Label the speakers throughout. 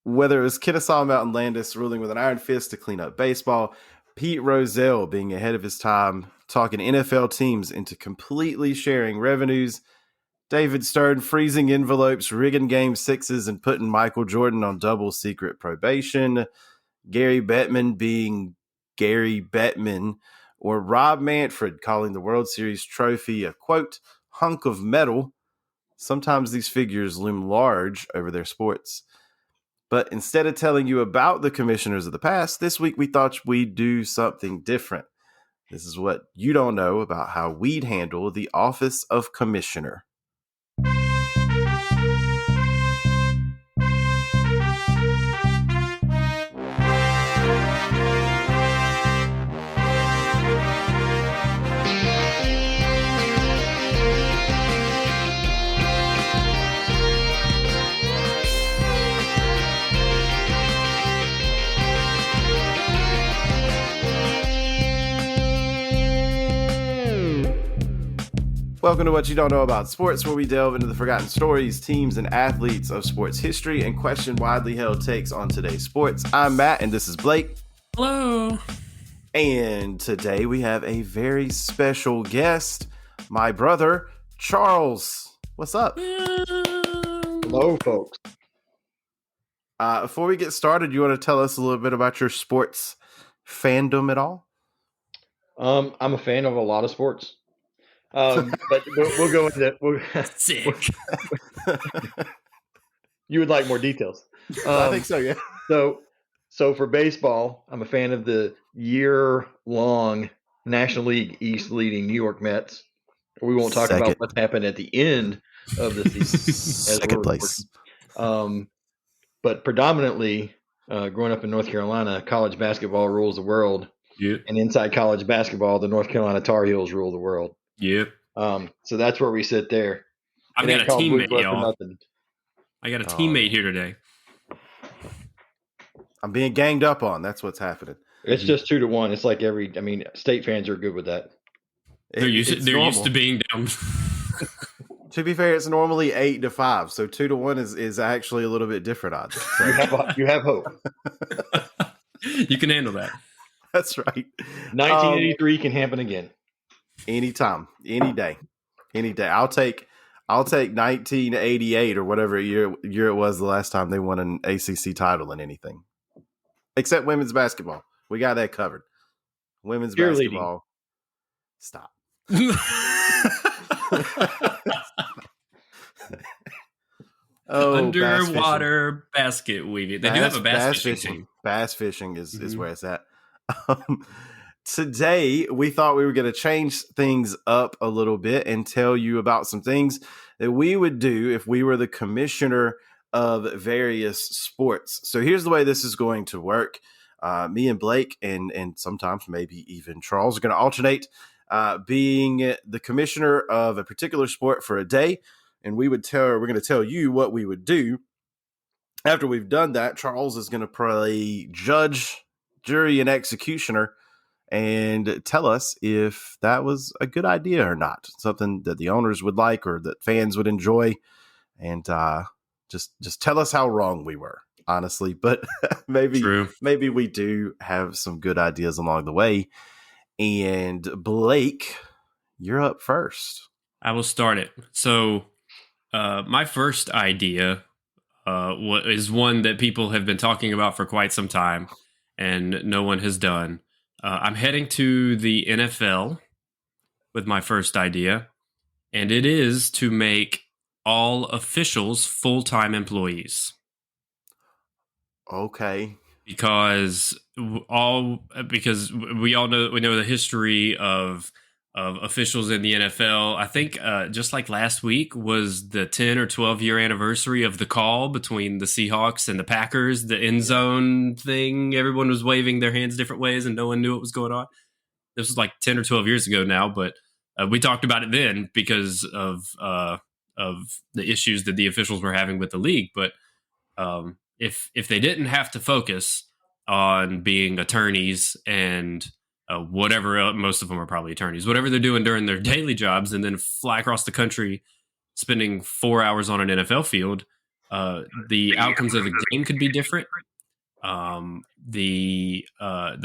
Speaker 1: Whether it was Kennesaw Mountain Landis ruling with an iron fist to clean up baseball, Pete Rozelle being ahead of his time, talking NFL teams into completely sharing revenues, David Stern freezing envelopes, rigging game sixes, and putting Michael Jordan on double secret probation, Gary Bettman being Gary Bettman, or Rob Manfred calling the World Series trophy a, quote, hunk of metal. Sometimes these figures loom large over their sports. But instead of telling you about the commissioners of the past, this week we thought we'd do something different. This is what you don't know about how we'd handle the office of commissioner. Welcome to What You Don't Know About Sports, where we delve into the forgotten stories, teams, and athletes of sports history and question widely held takes on today's sports. I'm Matt, and this is Blake.
Speaker 2: Hello.
Speaker 1: And today we have a very special guest, my brother, Charles. What's up?
Speaker 3: Hello, folks.
Speaker 1: Before we get started, you want to tell us a little bit about your sports fandom at all?
Speaker 3: I'm a fan of a lot of sports. But we'll go into
Speaker 2: Sick.
Speaker 3: You would like more details.
Speaker 1: I think so, yeah.
Speaker 3: So for baseball, I'm a fan of the year-long National League East leading New York Mets. We won't talk about what happened at the end of the season.
Speaker 1: Second place.
Speaker 3: But predominantly, growing up in North Carolina, college basketball rules the world.
Speaker 2: Yep.
Speaker 3: And inside college basketball, the North Carolina Tar Heels rule the world.
Speaker 2: Yep.
Speaker 3: So that's where we sit there.
Speaker 2: I've got a teammate, y'all. I got a teammate here today.
Speaker 1: I'm being ganged up on. That's what's happening.
Speaker 3: It's just 2-1. It's like state fans are good with that.
Speaker 2: They're used to being down.
Speaker 1: To be fair, it's normally 8-5, so 2-1 is actually a little bit different odds. So.
Speaker 3: You have hope.
Speaker 2: You can handle that.
Speaker 1: That's right.
Speaker 3: 1983 can happen again.
Speaker 1: Anytime, any day. I'll take 1988 or whatever year it was the last time they won an ACC title in anything, except women's basketball. We got that covered. Women's basketball. Stop.
Speaker 2: Underwater basket weaving. They do have a bass fishing team.
Speaker 1: Bass fishing is where it's at. Today, we thought we were going to change things up a little bit and tell you about some things that we would do if we were the commissioner of various sports. So here's the way this is going to work. Me and Blake and sometimes maybe even Charles are going to alternate being the commissioner of a particular sport for a day. And we're going to tell you what we would do. After we've done that, Charles is going to play judge, jury, and executioner and tell us if that was a good idea or not, something that the owners would like or that fans would enjoy, and just tell us how wrong we were, honestly. But maybe we do have some good ideas along the way. And Blake, you're up first.
Speaker 2: I will start it. So my first idea is one that people have been talking about for quite some time and no one has done. I'm heading to the NFL with my first idea, and it is to make all officials full-time employees.
Speaker 1: Okay.
Speaker 2: Because we all know the history of officials in the NFL. I think just like last week was the 10 or 12 year anniversary of the call between the Seahawks and the Packers, the end zone thing. Everyone was waving their hands different ways and no one knew what was going on. This was like 10 or 12 years ago now, but we talked about it then because of the issues that the officials were having with the league. But if they didn't have to focus on being attorneys and whatever else, most of them are probably attorneys, whatever they're doing during their daily jobs, and then fly across the country, spending 4 hours on an NFL field, The outcomes of the game could be different. The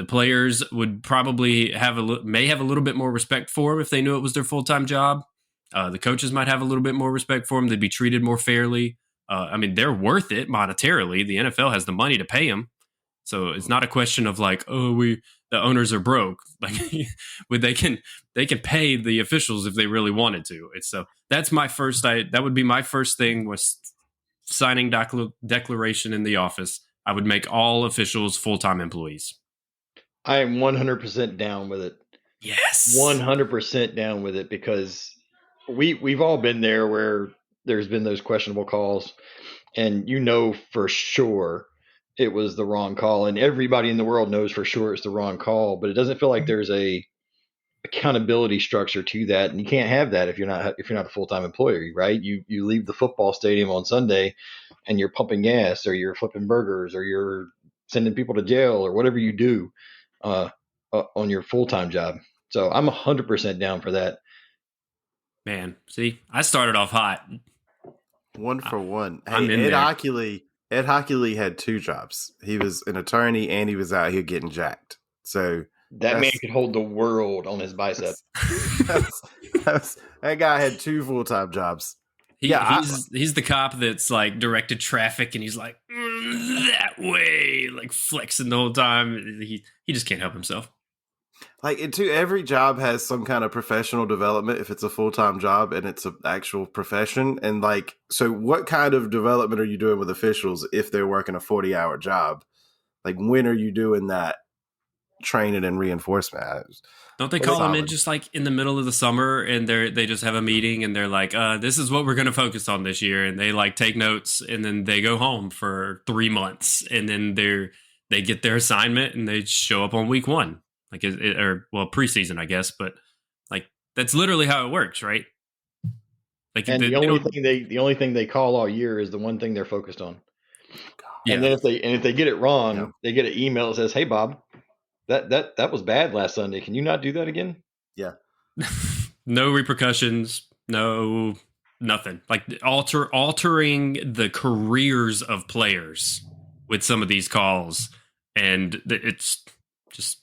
Speaker 2: players would probably may have a little bit more respect for him if they knew it was their full-time job. The coaches might have a little bit more respect for him. They'd be treated more fairly. I mean, they're worth it monetarily. The NFL has the money to pay them, so it's not a question of like, oh, the owners are broke. Like, they can pay the officials if they really wanted to. So that's my first. That would be my first thing was signing declaration in the office. I would make all officials full-time employees.
Speaker 3: I am 100% down with it.
Speaker 2: Yes.
Speaker 3: 100% down with it, because we've all been there where there's been those questionable calls, and for sure it was the wrong call, and everybody in the world knows for sure it's the wrong call, but it doesn't feel like there's a accountability structure to that, and you can't have that if you're not a full-time employee, right? You leave the football stadium on Sunday and you're pumping gas, or you're flipping burgers, or you're sending people to jail, or whatever you do on your full-time job. So I'm 100% down for that.
Speaker 2: Man, see, I started off hot.
Speaker 1: 1 for 1.
Speaker 2: I'm
Speaker 1: Hey,
Speaker 2: in
Speaker 1: Ed
Speaker 2: there.
Speaker 1: Hockley had 2 jobs. He was an attorney and he was out here getting jacked. So
Speaker 3: that man could hold the world on his bicep.
Speaker 1: That guy had 2 full-time jobs.
Speaker 2: He's the cop that's like directed traffic, and he's like that way, like flexing the whole time. He just can't help himself.
Speaker 1: Like, every job has some kind of professional development if it's a full-time job and it's an actual profession. And like, so what kind of development are you doing with officials if they're working a 40-hour job? Like, when are you doing that training and reinforcement?
Speaker 2: Don't they call them in just like in the middle of the summer, and they just have a meeting and they're like, this is what we're going to focus on this year. And they like take notes, and then they go home for 3 months, and then they get their assignment and they show up on week 1. Like preseason, I guess, but like that's literally how it works, right? Like,
Speaker 3: and the only thing they call all year is the one thing they're focused on. Yeah. And then if they get it wrong, they get an email that says, "Hey, Bob, that was bad last Sunday. Can you not do that again?"
Speaker 1: Yeah.
Speaker 2: No repercussions, no nothing. Like altering the careers of players with some of these calls, and it's just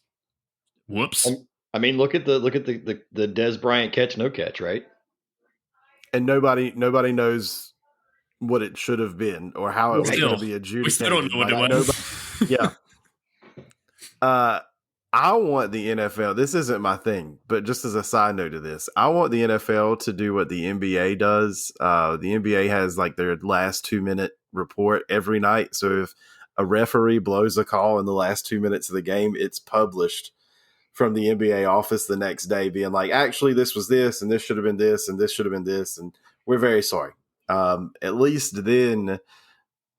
Speaker 2: whoops.
Speaker 3: I mean, look at the Dez Bryant catch, no catch, right?
Speaker 1: And nobody knows what it should have been or how it was going to be adjudicated.
Speaker 2: We still don't know what it was.
Speaker 1: Yeah. I want the NFL. This isn't my thing, but just as a side note to this, I want the NFL to do what the NBA does. The NBA has like their last 2-minute report every night. So if a referee blows a call in the last 2 minutes of the game, it's published from the NBA office the next day, being like, actually, this was this, and this should have been this, and this should have been this, and we're very sorry. At least then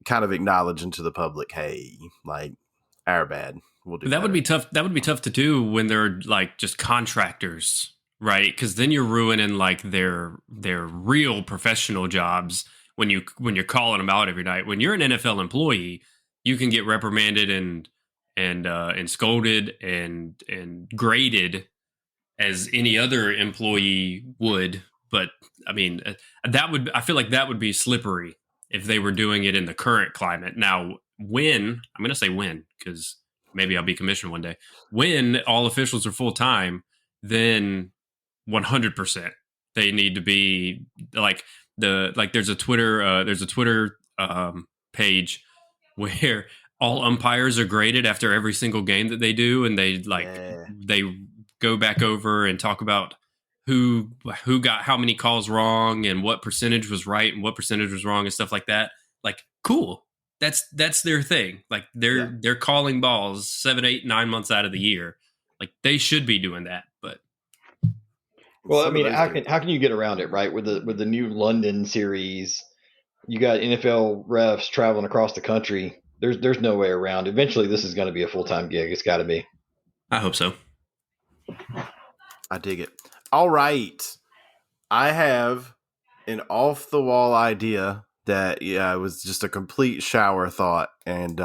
Speaker 1: kind of acknowledging to the public, hey, like, our bad. We'll do
Speaker 2: that would be tough. That would be tough to do when they're like just contractors, right? Because then you're ruining like their real professional jobs when you're calling them out every night. When you're an NFL employee, you can get reprimanded and scolded and graded as any other employee would. But I mean, I feel like that would be slippery if they were doing it in the current climate. Now, I'm going to say when, because maybe I'll be commissioned one day. When all officials are full time, then 100% they need to be like there's a Twitter page where all umpires are graded after every single game that they do, and they go back over and talk about who got how many calls wrong and what percentage was right and what percentage was wrong and stuff like that. Like, cool. That's their thing. Like they're calling balls 7, 8, 9 months out of the year. Like they should be doing that. But
Speaker 3: well, I mean, how can you get around it, right? With the new London series, you got NFL refs traveling across the country. There's no way around. Eventually, this is going to be a full-time gig. It's got to be.
Speaker 2: I hope so.
Speaker 1: I dig it. All right, I have an off-the-wall idea that was just a complete shower thought, and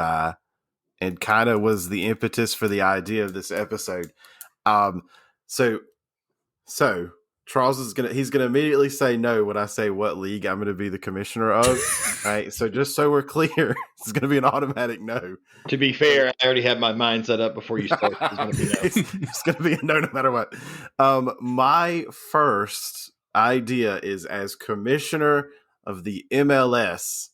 Speaker 1: kind of was the impetus for the idea of this episode. So Charles he's gonna immediately say no when I say what league I'm gonna be the commissioner of. Right. So just so we're clear, it's gonna be an automatic no.
Speaker 3: To be fair, I already have my mind set up before you start. It's going to be no.
Speaker 1: It's gonna be a no matter what. My first idea is as commissioner of the MLS.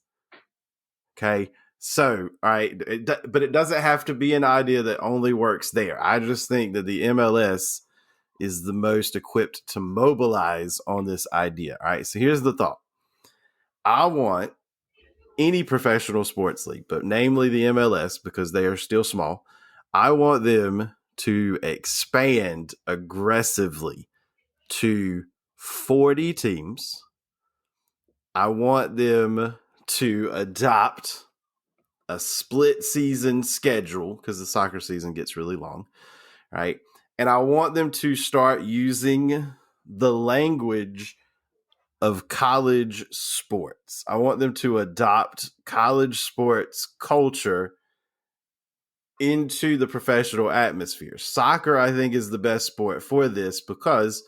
Speaker 1: Okay. So, all right, but it doesn't have to be an idea that only works there. I just think that the MLS is the most equipped to mobilize on this idea. All right. So here's the thought. I want any professional sports league, but namely the MLS, because they are still small. I want them to expand aggressively to 40 teams. I want them to adopt a split season schedule because the soccer season gets really long, right? And I want them to start using the language of college sports. I want them to adopt college sports culture into the professional atmosphere. Soccer, I think, is the best sport for this because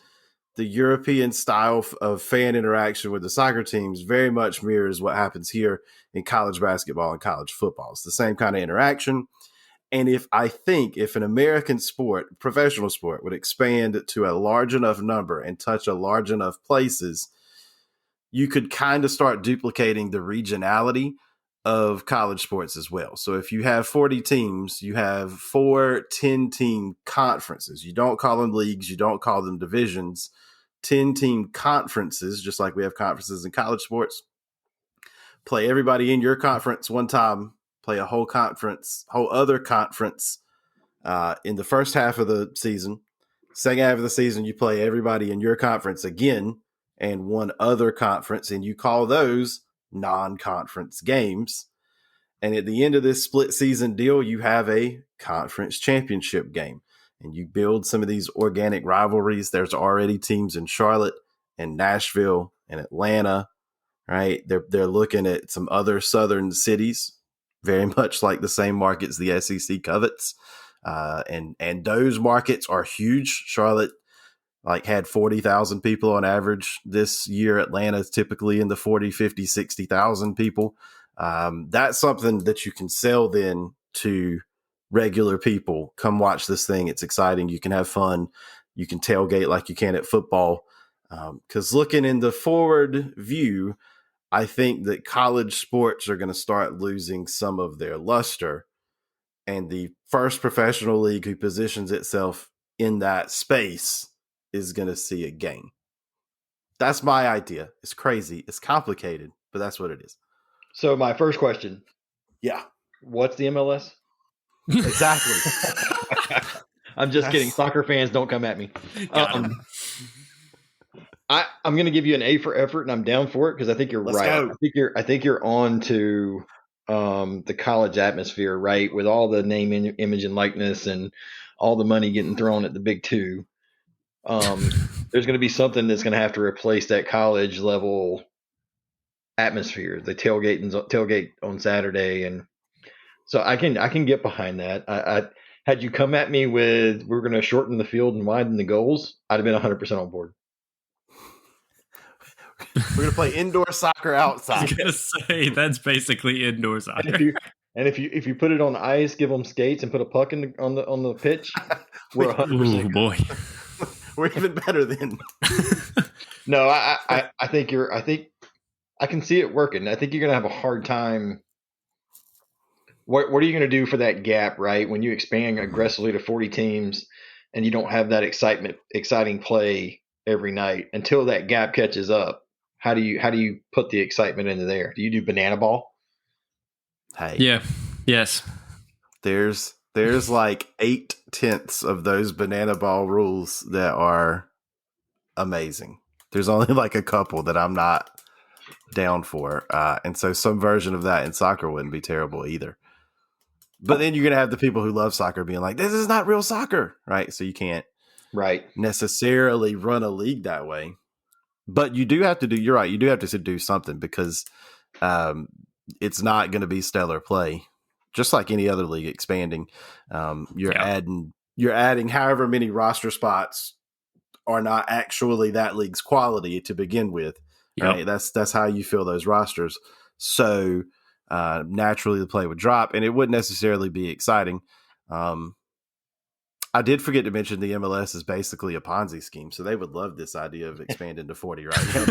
Speaker 1: the European style of fan interaction with the soccer teams very much mirrors what happens here in college basketball and college football. It's the same kind of interaction. And if an American sport, professional sport, would expand to a large enough number and touch a large enough places, you could kind of start duplicating the regionality of college sports as well. So if you have 40 teams, you have 4 10-team conferences. You don't call them leagues. You don't call them divisions. 10-team conferences, just like we have conferences in college sports. Play everybody in your conference one time, play a whole other conference in the first half of the season. Second half of the season, you play everybody in your conference again and one other conference, and you call those non-conference games. And at the end of this split season deal, you have a conference championship game. And you build some of these organic rivalries. There's already teams in Charlotte and Nashville and Atlanta, right? They're looking at some other southern cities, very much like the same markets the SEC covets. And those markets are huge. Charlotte had 40,000 people on average this year. Atlanta is typically in the 40, 50, 60,000 people. That's something that you can sell then to regular people. Come watch this thing. It's exciting. You can have fun. You can tailgate like you can at football. Because looking in the forward view, I think that college sports are going to start losing some of their luster. And the first professional league who positions itself in that space is going to see a gain. That's my idea. It's crazy. It's complicated, but that's what it is.
Speaker 3: So my first question.
Speaker 1: Yeah.
Speaker 3: What's the MLS?
Speaker 1: Exactly.
Speaker 3: I'm just kidding. Soccer fans, don't come at me. I'm going to give you an A for effort, and I'm down for it because I think you're right. Go. I think you're on to the college atmosphere, right? With all the name, image, and likeness, and all the money getting thrown at the big two. There's going to be something that's going to have to replace that college level atmosphere. The tailgate on Saturday, and so I can get behind that. I had you come at me with we're going to shorten the field and widen the goals, I'd have been 100% on board.
Speaker 1: We're going to play indoor soccer outside.
Speaker 2: I was going to say that's basically indoor soccer.
Speaker 3: And if you put it on ice, give them skates, and put a puck on the pitch, we're 100%.
Speaker 2: Oh boy,
Speaker 1: we're even better then.
Speaker 3: No, I think I can see it working. I think you're going to have a hard time. What are you going to do for that gap, right? When you expand aggressively to 40 teams and you don't have that exciting play every night until that gap catches up. How do you put the excitement into there? Do you do banana ball?
Speaker 1: Hey.
Speaker 2: Yeah. Yes.
Speaker 1: There's like 8/10 of those banana ball rules that are amazing. There's only like a couple that I'm not down for. And so some version of that in soccer wouldn't be terrible either. But then you're going to have the people who love soccer being like, this is not real soccer, right? So you can't necessarily run a league that way. But you do have to you're right, you do have to do something because it's not going to be stellar play. Just like any other league expanding. You're adding however many roster spots are not actually that league's quality to begin with.
Speaker 2: Yep.
Speaker 1: Right? That's how you fill those rosters. So naturally the play would drop, and it wouldn't necessarily be exciting. I did forget to mention the MLS is basically a Ponzi scheme, so they would love this idea of expanding to 40 right now.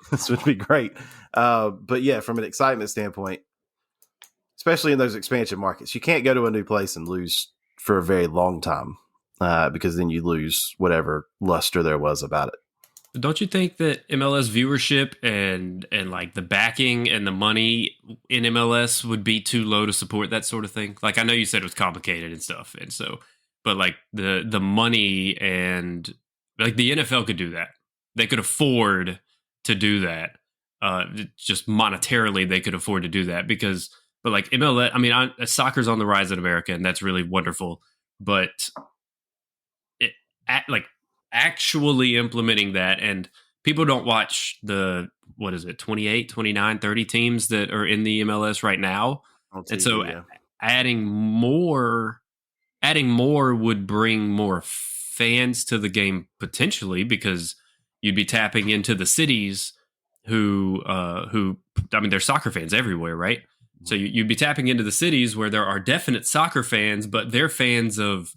Speaker 1: This would be great. But yeah, from an excitement standpoint, especially in those expansion markets, you can't go to a new place and lose for a very long time because then you lose whatever luster there was about it.
Speaker 2: Don't you think that MLS viewership and like the backing and the money in MLS would be too low to support that sort of thing? Like, I know you said it was complicated and stuff, and so, but like the money and like the NFL could do that. They could afford to do that. Just monetarily, they could afford to do that because, but like MLS, I mean, soccer's on the rise in America, and that's really wonderful. But like actually implementing that, and people don't watch the, what is it, 28, 29, 30 teams that are in the MLS right now.
Speaker 1: On TV,
Speaker 2: And so
Speaker 1: yeah.
Speaker 2: adding more would bring more fans to the game potentially, because you'd be tapping into the cities who I mean, there's soccer fans everywhere, right? So you'd be tapping into the cities where there are definite soccer fans, but they're fans of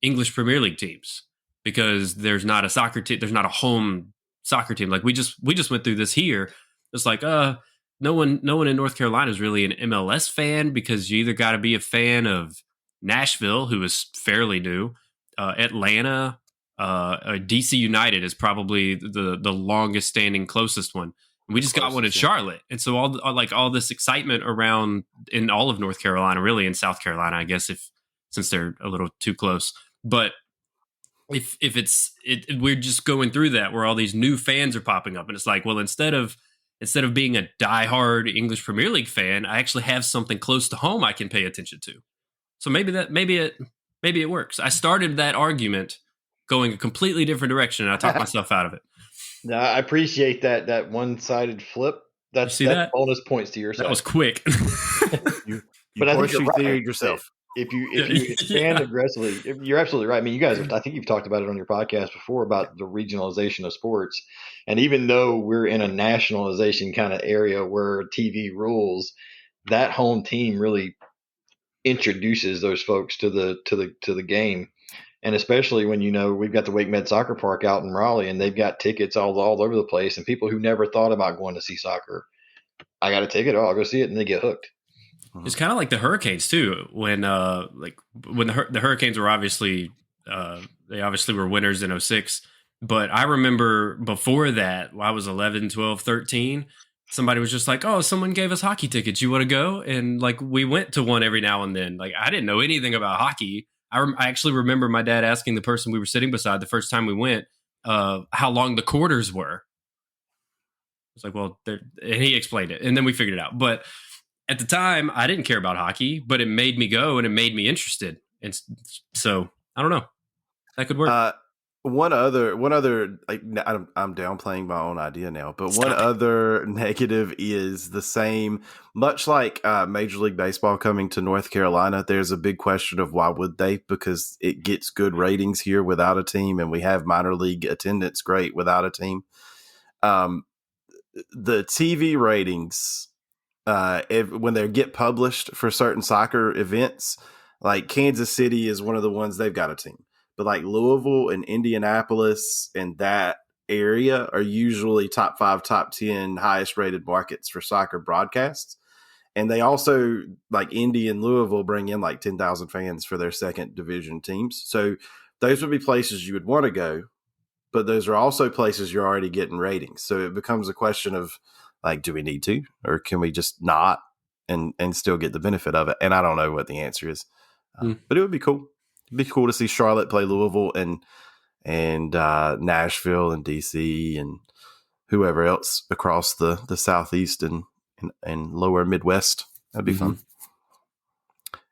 Speaker 2: English Premier League teams, because there's not a soccer team, there's not a home soccer team. Like we just went through this here. It's like no one in North Carolina is really an MLS fan, because you either got to be a fan of Nashville, who is fairly new, Atlanta, DC United is probably the longest standing closest one. We just got one in Charlotte, and so all this excitement around in all of North Carolina, really in South Carolina, I guess, since they're a little too close. But if we're just going through that where all these new fans are popping up, and it's like, well, instead of being a diehard English Premier League fan, I actually have something close to home I can pay attention to. So maybe it works. I started that argument going a completely different direction, and I talked myself out of it.
Speaker 3: No, I appreciate that one-sided flip. That's bonus points to your side.
Speaker 2: That was quick.
Speaker 1: But I think you're right. Yourself.
Speaker 3: If you expand aggressively, you're absolutely right. I mean, you guys, I think you've talked about it on your podcast before about the regionalization of sports. And even though we're in a nationalization kind of area where TV rules, that home team really introduces those folks to the game. And especially when, we've got the Wake Med Soccer Park out in Raleigh, and they've got tickets all over the place, and people who never thought about going to see soccer, I got a ticket, I'll go see it, and they get hooked.
Speaker 2: It's kind of like the Hurricanes too. When the Hurricanes were obviously they obviously were winners in 06, but I remember before that, when I was 11, 12, 13, somebody was just like, "Oh, someone gave us hockey tickets. You want to go?" And like we went to one every now and then. Like I didn't know anything about hockey. I actually remember my dad asking the person we were sitting beside the first time we went how long the quarters were. I was like, "Well," and he explained it, and then we figured it out. But at the time, I didn't care about hockey, but it made me go and it made me interested. And so I don't know, that could work.
Speaker 1: One other, like, I'm downplaying my own idea now, but one other negative is the same, much like Major League Baseball coming to North Carolina. There's a big question of why would they, because it gets good ratings here without a team, and we have minor league attendance great without a team. The TV ratings, when they get published for certain soccer events, like Kansas City is one of the ones, they've got a team, but like Louisville and Indianapolis and that area are usually top 5, top 10 highest rated markets for soccer broadcasts. And they also, like Indy and Louisville, bring in like 10,000 fans for their second division teams. So those would be places you would want to go, but those are also places you're already getting ratings. So it becomes a question of, like, do we need to, or can we just not and still get the benefit of it? And I don't know what the answer is, but it would be cool. It'd be cool to see Charlotte play Louisville and Nashville and DC and whoever else across the Southeast and lower Midwest. That'd be fun.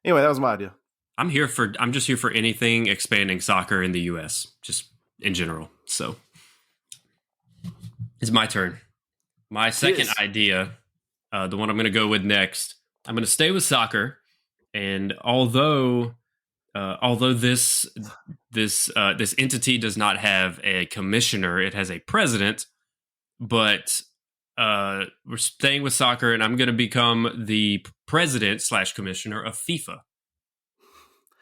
Speaker 1: Anyway, that was my idea. I'm
Speaker 2: just here for anything expanding soccer in the U.S., just in general. So it's my turn. My second idea, the one I'm going to go with next, I'm going to stay with soccer. And although although this entity does not have a commissioner, it has a president. But we're staying with soccer, and I'm going to become the president / commissioner of FIFA.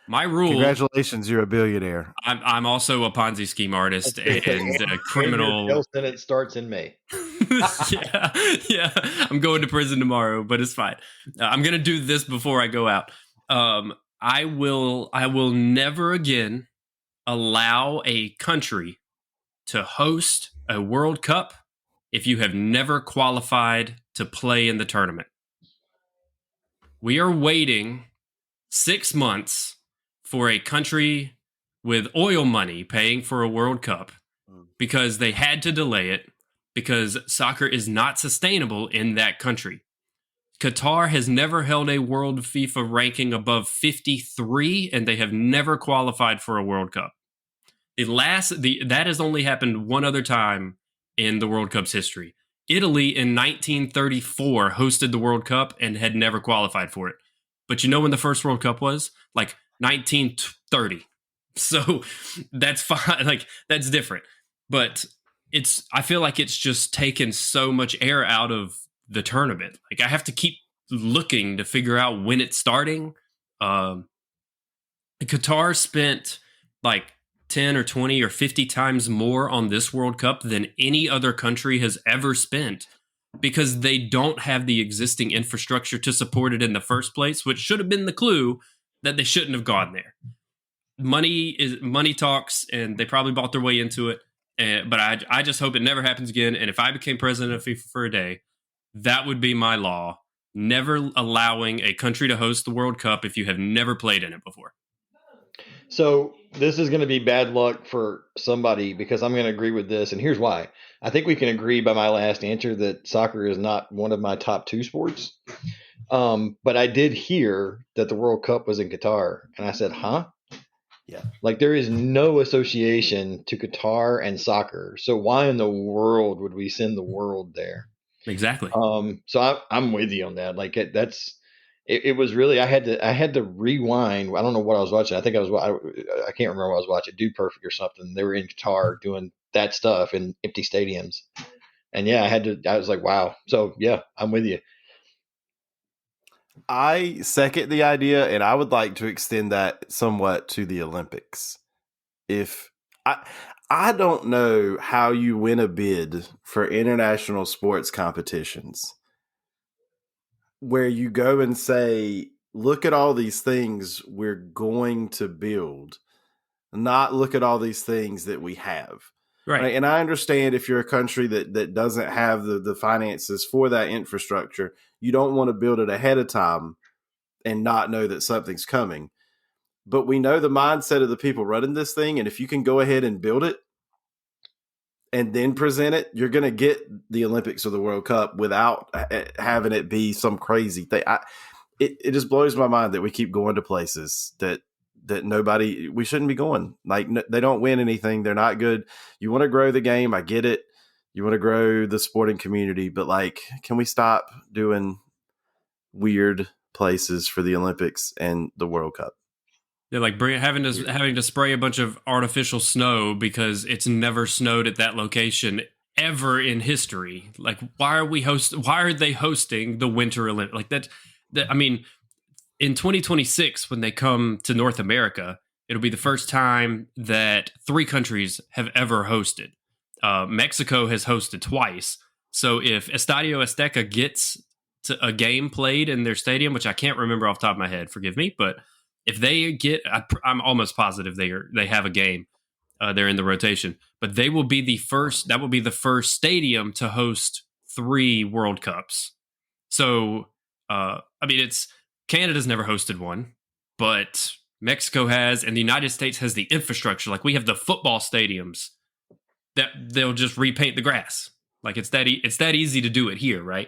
Speaker 2: My rule.
Speaker 1: Congratulations, you're a billionaire.
Speaker 2: I'm also a Ponzi scheme artist and a criminal.
Speaker 3: Jail sentence starts in May.
Speaker 2: yeah. I'm going to prison tomorrow, but it's fine. I'm going to do this before I go out. I will never again allow a country to host a World Cup if you have never qualified to play in the tournament. We are waiting 6 months for a country with oil money paying for a World Cup because they had to delay it because soccer is not sustainable in that country. Qatar has never held a world FIFA ranking above 53, and they have never qualified for a World Cup. That has only happened one other time in the World Cup's history. Italy in 1934 hosted the World Cup and had never qualified for it. But you know when the first World Cup was? Like 1930. So that's fine. Like that's different. But I feel like it's just taken so much air out of the tournament. Like I have to keep looking to figure out when it's starting. Qatar spent like 10 or 20 or 50 times more on this World Cup than any other country has ever spent because they don't have the existing infrastructure to support it in the first place, which should have been the clue that they shouldn't have gone there. Money talks, and they probably bought their way into it. But I just hope it never happens again. And if I became president of FIFA for a day, that would be my law. Never allowing a country to host the World Cup if you have never played in it before.
Speaker 3: So this is going to be bad luck for somebody because I'm going to agree with this. And here's why. I think we can agree by my last answer that soccer is not one of my top two sports. But I did hear that the World Cup was in Qatar. And I said, huh?
Speaker 1: Yeah.
Speaker 3: Like there is no association to Qatar and soccer. So why in the world would we send the world there?
Speaker 2: Exactly.
Speaker 3: So I'm with you on that. Like it was really I had to rewind. I don't know what I was watching. I think I can't remember what I was watching. Do Perfect or something. They were in Qatar doing that stuff in empty stadiums. And yeah, I was like, wow. So yeah, I'm with you.
Speaker 1: I second the idea, and I would like to extend that somewhat to the Olympics. If I don't know how you win a bid for international sports competitions where you go and say, look at all these things we're going to build, not look at all these things that we have. Right. And I understand if you're a country that doesn't have the finances for that infrastructure, you don't want to build it ahead of time and not know that something's coming. But we know the mindset of the people running this thing. And if you can go ahead and build it and then present it, you're going to get the Olympics or the World Cup without having it be some crazy thing. It just blows my mind that we keep going to places that we shouldn't be going. Like they don't win anything. They're not good. You want to grow the game. I get it. You want to grow the sporting community, but like, can we stop doing weird places for the Olympics and the World Cup?
Speaker 2: They're like having to spray a bunch of artificial snow because it's never snowed at that location ever in history. Like, why are they hosting the Winter Olympics? Like that. I mean, in 2026, when they come to North America, it'll be the first time that 3 countries have ever hosted. Mexico has hosted twice. So if Estadio Azteca gets to a game played in their stadium, which I can't remember off the top of my head, forgive me, but if they get, I'm almost positive they have a game. They're in the rotation, but they will be the first. That will be the first stadium to host 3 World Cups. So, I mean, Canada's never hosted one, but Mexico has, and the United States has the infrastructure. Like we have the football stadiums that they'll just repaint the grass. Like it's that easy to do it here, right?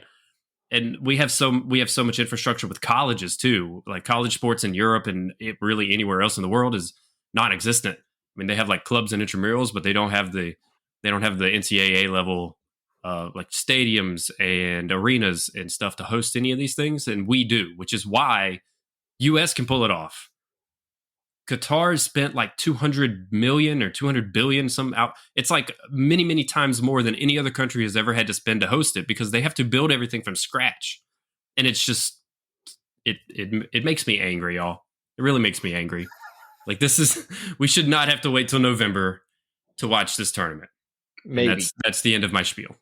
Speaker 2: And we have so much infrastructure with colleges too. Like college sports in Europe and really anywhere else in the world is non-existent. I mean, they have like clubs and intramurals, but they don't have the NCAA level like stadiums and arenas and stuff to host any of these things, and we do, which is why U.S. can pull it off. Qatar spent like 200 million or 200 billion some out. It's like many, many times more than any other country has ever had to spend to host it because they have to build everything from scratch. And it's just it makes me angry, y'all. It really makes me angry. Like we should not have to wait till November to watch this tournament.
Speaker 3: Maybe
Speaker 2: that's the end of my spiel.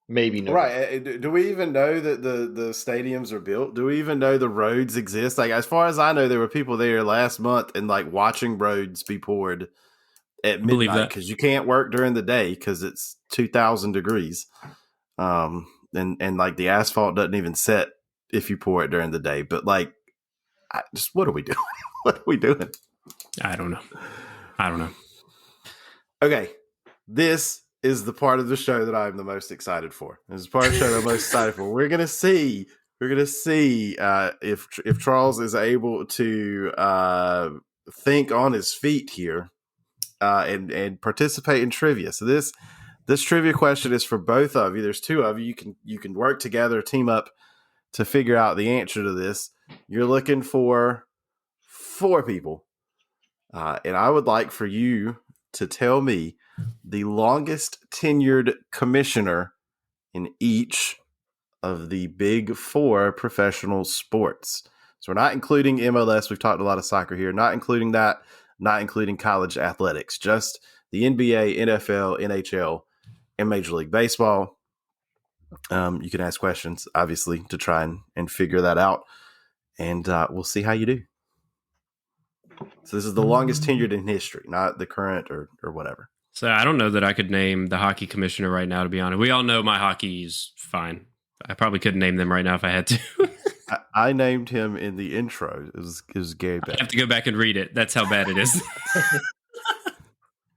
Speaker 3: Maybe no.
Speaker 1: Right. Do we even know that the stadiums are built? Do we even know the roads exist? Like, as far as I know, there were people there last month and like watching roads be poured at midnight because you can't work during the day because it's 2,000 degrees. And like the asphalt doesn't even set if you pour it during the day. But like, what are we doing? What are we doing?
Speaker 2: I don't know. Okay.
Speaker 1: This is the part of the show that I'm the most excited for. This is part of the show that I'm most excited for. We're gonna see if Charles is able to think on his feet here and participate in trivia. So this trivia question is for both of you. There's two of you. You can work together, team up to figure out the answer to this. You're looking for 4 people, and I would like for you to tell me the longest tenured commissioner in each of the big 4 professional sports. So we're not including MLS. We've talked a lot of soccer here. Not including that. Not including college athletics. Just the NBA, NFL, NHL, and Major League Baseball. You can ask questions, obviously, to try and figure that out. And we'll see how you do. So this is the longest tenured in history, not the current or whatever.
Speaker 2: So I don't know that I could name the hockey commissioner right now, to be honest. We all know my hockey is fine. I probably couldn't name them right now if I had to.
Speaker 1: I named him in the intro. It was Gary Beck.
Speaker 2: I have to go back and read it. That's how bad it is.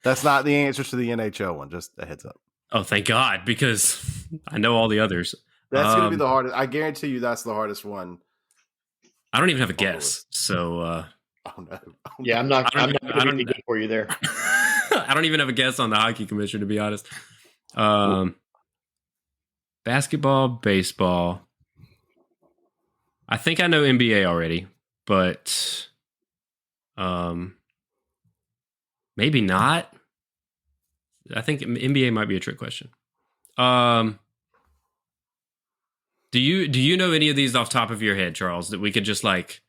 Speaker 1: That's not the answer to the NHL one. Just a heads up.
Speaker 2: Oh, thank God, because I know all the others.
Speaker 1: That's going to be the hardest. I guarantee you that's the hardest one.
Speaker 2: I don't even have a guess. So,
Speaker 1: oh no.
Speaker 3: Yeah, I'm not going to be good for you there.
Speaker 2: I don't even have a guess on the hockey commissioner, to be honest. Basketball, baseball. I think I know NBA already, but maybe not. I think NBA might be a trick question. Do you know any of these off the top of your head, Charles, that we could just like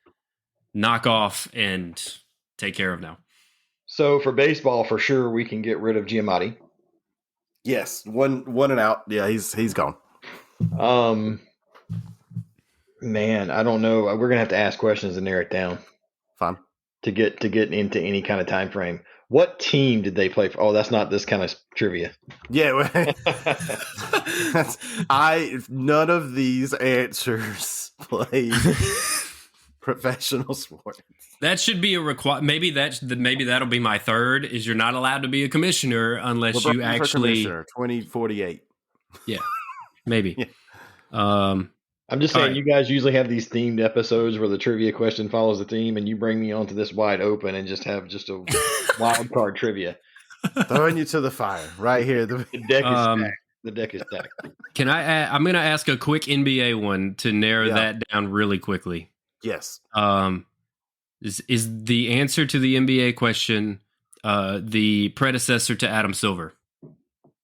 Speaker 2: knock off and take care of now?
Speaker 3: So for baseball, for sure, we can get rid of Giamatti.
Speaker 1: Yes, one and out. Yeah, he's gone.
Speaker 3: Man, I don't know. We're gonna have to ask questions and narrow it down.
Speaker 1: Fine. To get
Speaker 3: into any kind of time frame. What team did they play for? Oh, that's not this kind of trivia.
Speaker 1: Yeah, none of these answers played professional sports.
Speaker 2: That should be a maybe that'll be my third. Is you're not allowed to be a commissioner unless you actually
Speaker 1: 2048.
Speaker 2: Yeah, maybe.
Speaker 3: Yeah. I'm just saying, you guys usually have these themed episodes where the trivia question follows the theme, and you bring me onto this wide open and just have a wild card trivia.
Speaker 1: Throwing you to the fire right here.
Speaker 3: The deck is stacked. The deck is stacked.
Speaker 2: Can I'm going to ask a quick NBA one to narrow that down really quickly.
Speaker 1: Yes.
Speaker 2: Is the answer to the NBA question the predecessor to Adam Silver?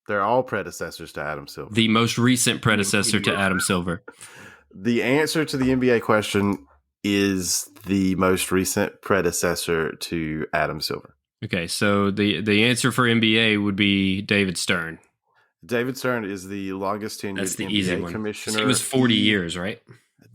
Speaker 1: They're all predecessors to Adam Silver.
Speaker 2: The most recent predecessor to Adam Silver.
Speaker 1: The answer to the NBA question is the most recent predecessor to Adam Silver.
Speaker 2: Okay, so the answer for NBA would be David Stern.
Speaker 1: David Stern is the longest tenured NBA commissioner.
Speaker 2: He was 40 years, right?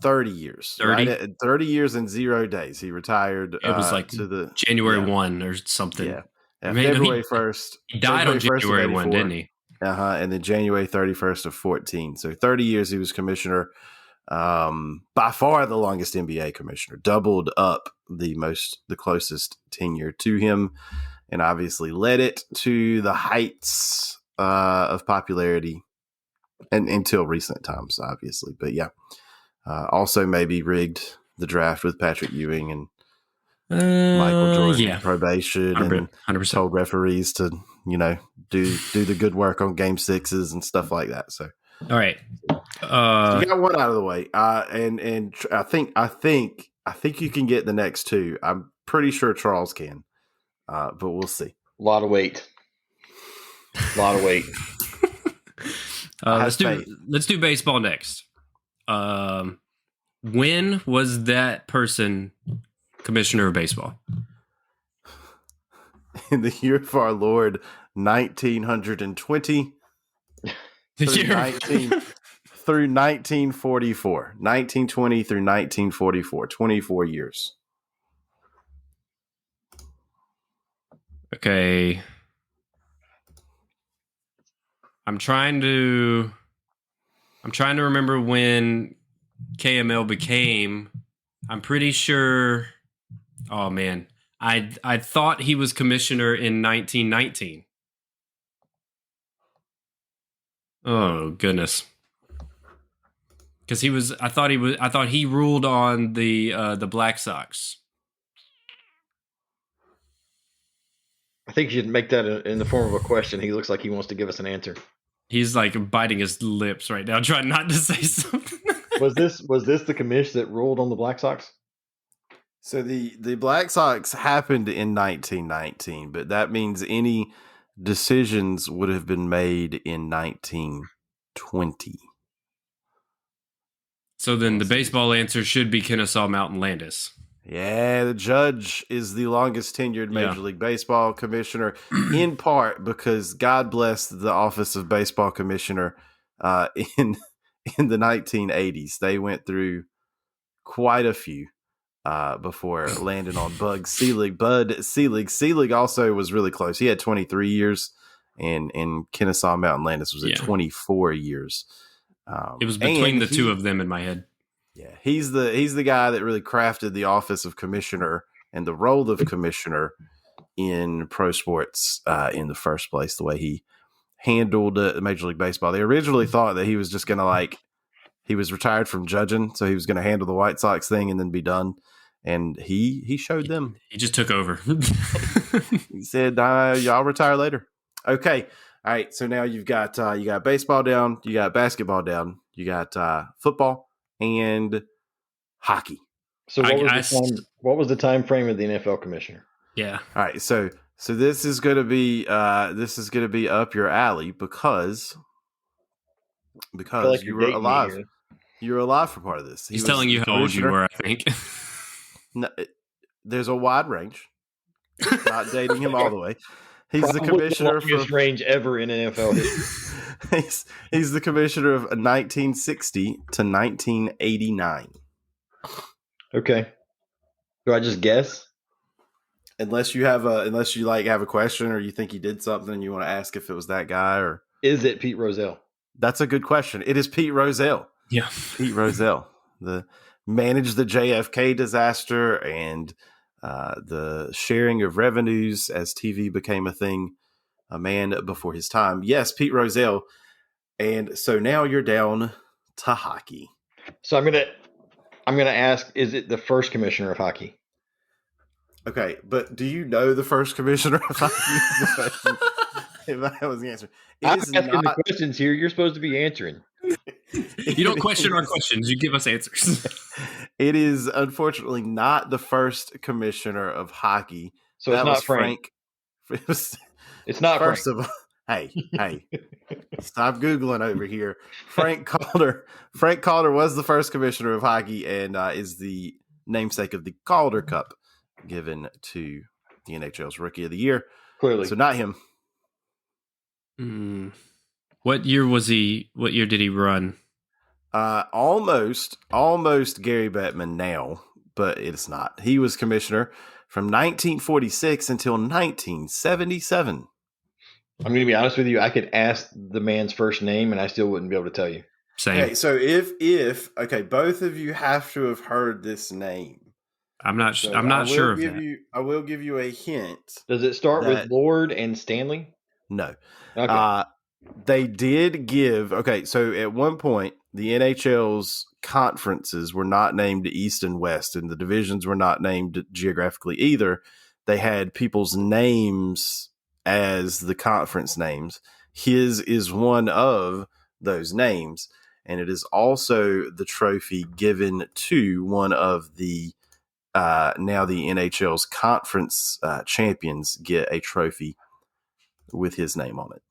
Speaker 1: 30 years.
Speaker 2: 30?
Speaker 1: Right? 30 years and 0 days. He retired.
Speaker 2: It was like to the January 1 or something.
Speaker 1: Yeah. February 1st.
Speaker 2: He died on January 1, didn't he?
Speaker 1: And then January 31st of 14. So 30 years he was commissioner. By far the longest NBA commissioner. Doubled up the closest tenure to him, and obviously led it to the heights of popularity and until recent times, obviously. But yeah, also maybe rigged the draft with Patrick Ewing and Michael Jordan probation 100%. And told referees to, do the good work on game 6s and stuff like that. So,
Speaker 2: all right.
Speaker 1: So you got one out of the way. And I think you can get the next two. pretty sure Charles can, but we'll see.
Speaker 3: A lot of weight.
Speaker 2: Let's do baseball next. When was that person commissioner of baseball?
Speaker 1: In the year of our Lord, 1920 through 1944. 1920 through 1944. 24 years.
Speaker 2: Okay. I'm trying to remember when KML became. I'm pretty sure. Oh man, I thought he was commissioner in 1919. Oh goodness, because he was. I thought he ruled on the Black Sox.
Speaker 3: I think you should make that in the form of a question. He looks like he wants to give us an answer.
Speaker 2: He's like biting his lips right now, trying not to say something.
Speaker 3: Was this the commission that ruled on the Black Sox?
Speaker 1: So the Black Sox happened in 1919, but that means any decisions would have been made in 1920.
Speaker 2: So then the baseball answer should be Kennesaw Mountain Landis.
Speaker 1: Yeah, the Judge is the longest tenured Major League Baseball commissioner, in part because God bless the Office of Baseball Commissioner in the 1980s. They went through quite a few before landing on Bud Selig. Selig also was really close. He had 23 years, and Kennesaw Mountain Landis was at 24 years.
Speaker 2: It was between the two of them in my head.
Speaker 1: Yeah, he's the guy that really crafted the office of commissioner and the role of commissioner in pro sports in the first place. The way he handled Major League Baseball, they originally thought that he was just going to he was retired from judging, so he was going to handle the White Sox thing and then be done. And he showed them.
Speaker 2: He just took over.
Speaker 1: He said, "Y'all retire later." Okay, all right. So now you got baseball down, you got basketball down, you got football and hockey.
Speaker 3: So what was the time frame of the NFL commissioner?
Speaker 2: Yeah.
Speaker 1: All right. So this is going to be up your alley because you were alive. You were alive for part of this.
Speaker 2: He's telling you how old you were, I think.
Speaker 1: No, there's a wide range. Not dating him all the way. He's probably the commissioner
Speaker 3: the longest range ever in NFL history.
Speaker 1: He's the commissioner of 1960 to 1989.
Speaker 3: Okay. Do I just guess?
Speaker 1: Unless you have a question or you think he did something and you want to ask if it was that guy, or
Speaker 3: is it Pete Rozelle?
Speaker 1: That's a good question. It is Pete Rozelle.
Speaker 2: Yeah.
Speaker 1: Pete Rozelle. Managed the JFK disaster and the sharing of revenues as TV became a thing. A man before his time. Yes, Pete Rozelle. And so now you're down to hockey.
Speaker 3: So I'm gonna ask, is it the first commissioner of hockey?
Speaker 1: Okay, but do you know the first commissioner of hockey? If that was the answer.
Speaker 3: I'm asking the questions here. You're supposed to be answering.
Speaker 2: You don't question our questions. You give us answers.
Speaker 1: It is unfortunately not the first commissioner of hockey.
Speaker 3: So that was Frank. It's not
Speaker 1: first
Speaker 3: Frank.
Speaker 1: Of all. Hey, stop Googling over here. Frank Calder was the first commissioner of hockey and is the namesake of the Calder Cup given to the NHL's Rookie of the Year.
Speaker 3: Clearly.
Speaker 1: So not him.
Speaker 2: What year was he? What year did he run?
Speaker 1: Almost Gary Bettman now, but it's not. He was commissioner from 1946 until 1977.
Speaker 3: I'm going to be honest with you. I could ask the man's first name and I still wouldn't be able to tell you.
Speaker 2: Same.
Speaker 1: Okay, so if both of you have to have heard this name.
Speaker 2: I'm not sure of that.
Speaker 1: I will give you a hint.
Speaker 3: Does it start with Lord and Stanley?
Speaker 1: No.
Speaker 3: Okay.
Speaker 1: They did give. Okay, so at one point, the NHL's conferences were not named East and West, and the divisions were not named geographically either. They had people's names as the conference names. His is one of those names, and it is also the trophy given to one of the now the NHL's conference champions get a trophy with his name on it.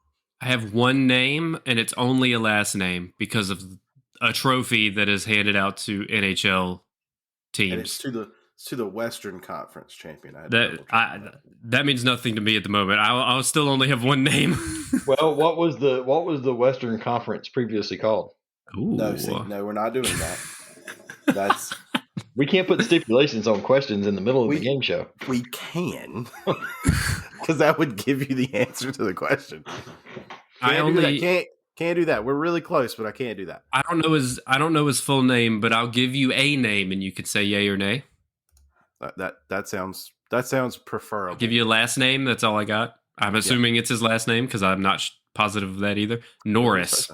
Speaker 2: I have one name, and it's only a last name because of a trophy that is handed out to NHL teams.
Speaker 1: And it's to the Western Conference champion.
Speaker 2: That means nothing to me at the moment. I'll still only have one name.
Speaker 3: Well, what was the Western Conference previously called?
Speaker 2: Ooh.
Speaker 1: No, we're not doing that.
Speaker 3: We can't put stipulations on questions in the middle of the game show.
Speaker 1: We can, because that would give you the answer to the question. Can't do that. We're really close, but I can't do that.
Speaker 2: I don't know his full name, but I'll give you a name, and you could say yay or nay.
Speaker 1: That sounds preferable.
Speaker 2: I'll give you a last name. That's all I got. I'm assuming it's his last name because I'm not positive of that either. Norris.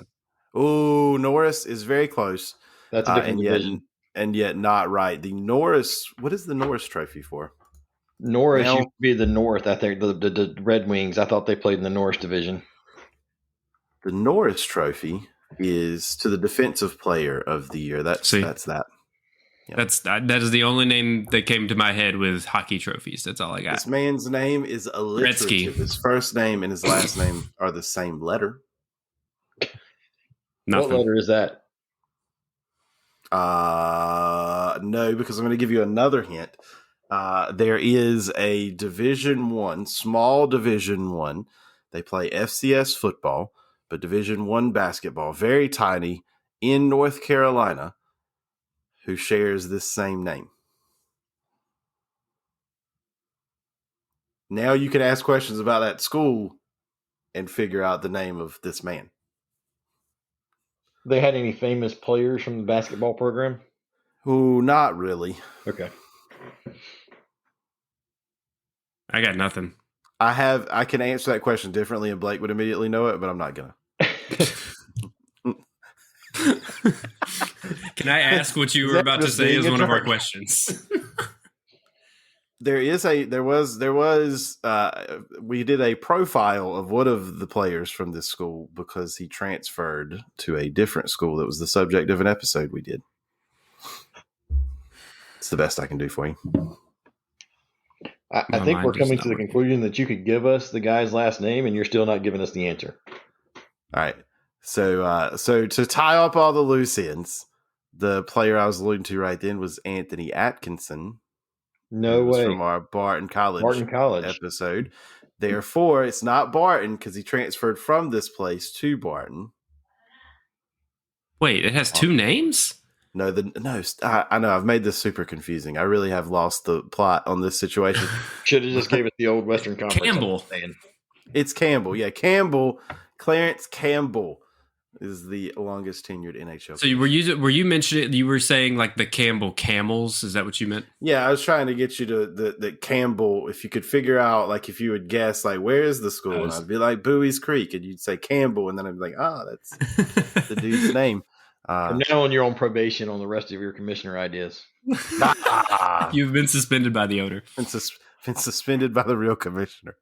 Speaker 1: Oh, Norris is very close.
Speaker 3: That's a different division.
Speaker 1: And yet not right. The Norris, what is the Norris trophy for?
Speaker 3: Norris used to be the North, I think, the Red Wings. I thought they played in the Norris division.
Speaker 1: The Norris trophy is to the defensive player of the year. That's that.
Speaker 2: Yeah. That is the only name that came to my head with hockey trophies. That's all I got.
Speaker 1: This man's name is alliterative.
Speaker 2: Gretzky.
Speaker 1: His first name and his last name are the same letter.
Speaker 2: Nothing.
Speaker 3: What letter is that?
Speaker 1: No, because I'm going to give you another hint. There is a Division I, small Division I. They play FCS football, but Division I basketball, very tiny, in North Carolina, who shares this same name. Now you can ask questions about that school and figure out the name of this man.
Speaker 3: They had any famous players from the basketball program?
Speaker 1: Oh, not really.
Speaker 3: Okay.
Speaker 2: I got nothing.
Speaker 1: I can answer that question differently, and Blake would immediately know it, but I'm not gonna.
Speaker 2: Can I ask what you were about to say as one of our questions?
Speaker 1: We did a profile of one of the players from this school because he transferred to a different school that was the subject of an episode we did. It's the best I can do for you.
Speaker 3: I think we're coming to the conclusion that you could give us the guy's last name and you're still not giving us the answer.
Speaker 1: All right. So to tie up all the loose ends, the player I was alluding to right then was Anthony Atkinson.
Speaker 3: No way.
Speaker 1: From our Barton College episode. Therefore, it's not Barton because he transferred from this place to Barton.
Speaker 2: Wait, it has two names?
Speaker 1: No, I know I've made this super confusing. I really have lost the plot on this situation.
Speaker 3: Should have just gave it the old Western Conference.
Speaker 2: Campbell.
Speaker 1: It's Campbell. Yeah, Campbell. Clarence Campbell is the longest tenured NHL.
Speaker 2: So were you mentioning, you were saying like the Campbell Camels? Is that what you meant?
Speaker 1: Yeah, I was trying to get you to the Campbell. If you could figure out, like, if you would guess, like, where is the school? And I'd be like, Bowie's Creek. And you'd say Campbell. And then I'd be like, that's the dude's name.
Speaker 3: From now on, you're on probation on the rest of your commissioner ideas.
Speaker 2: You've been suspended by the owner.
Speaker 1: Been suspended by the real commissioner.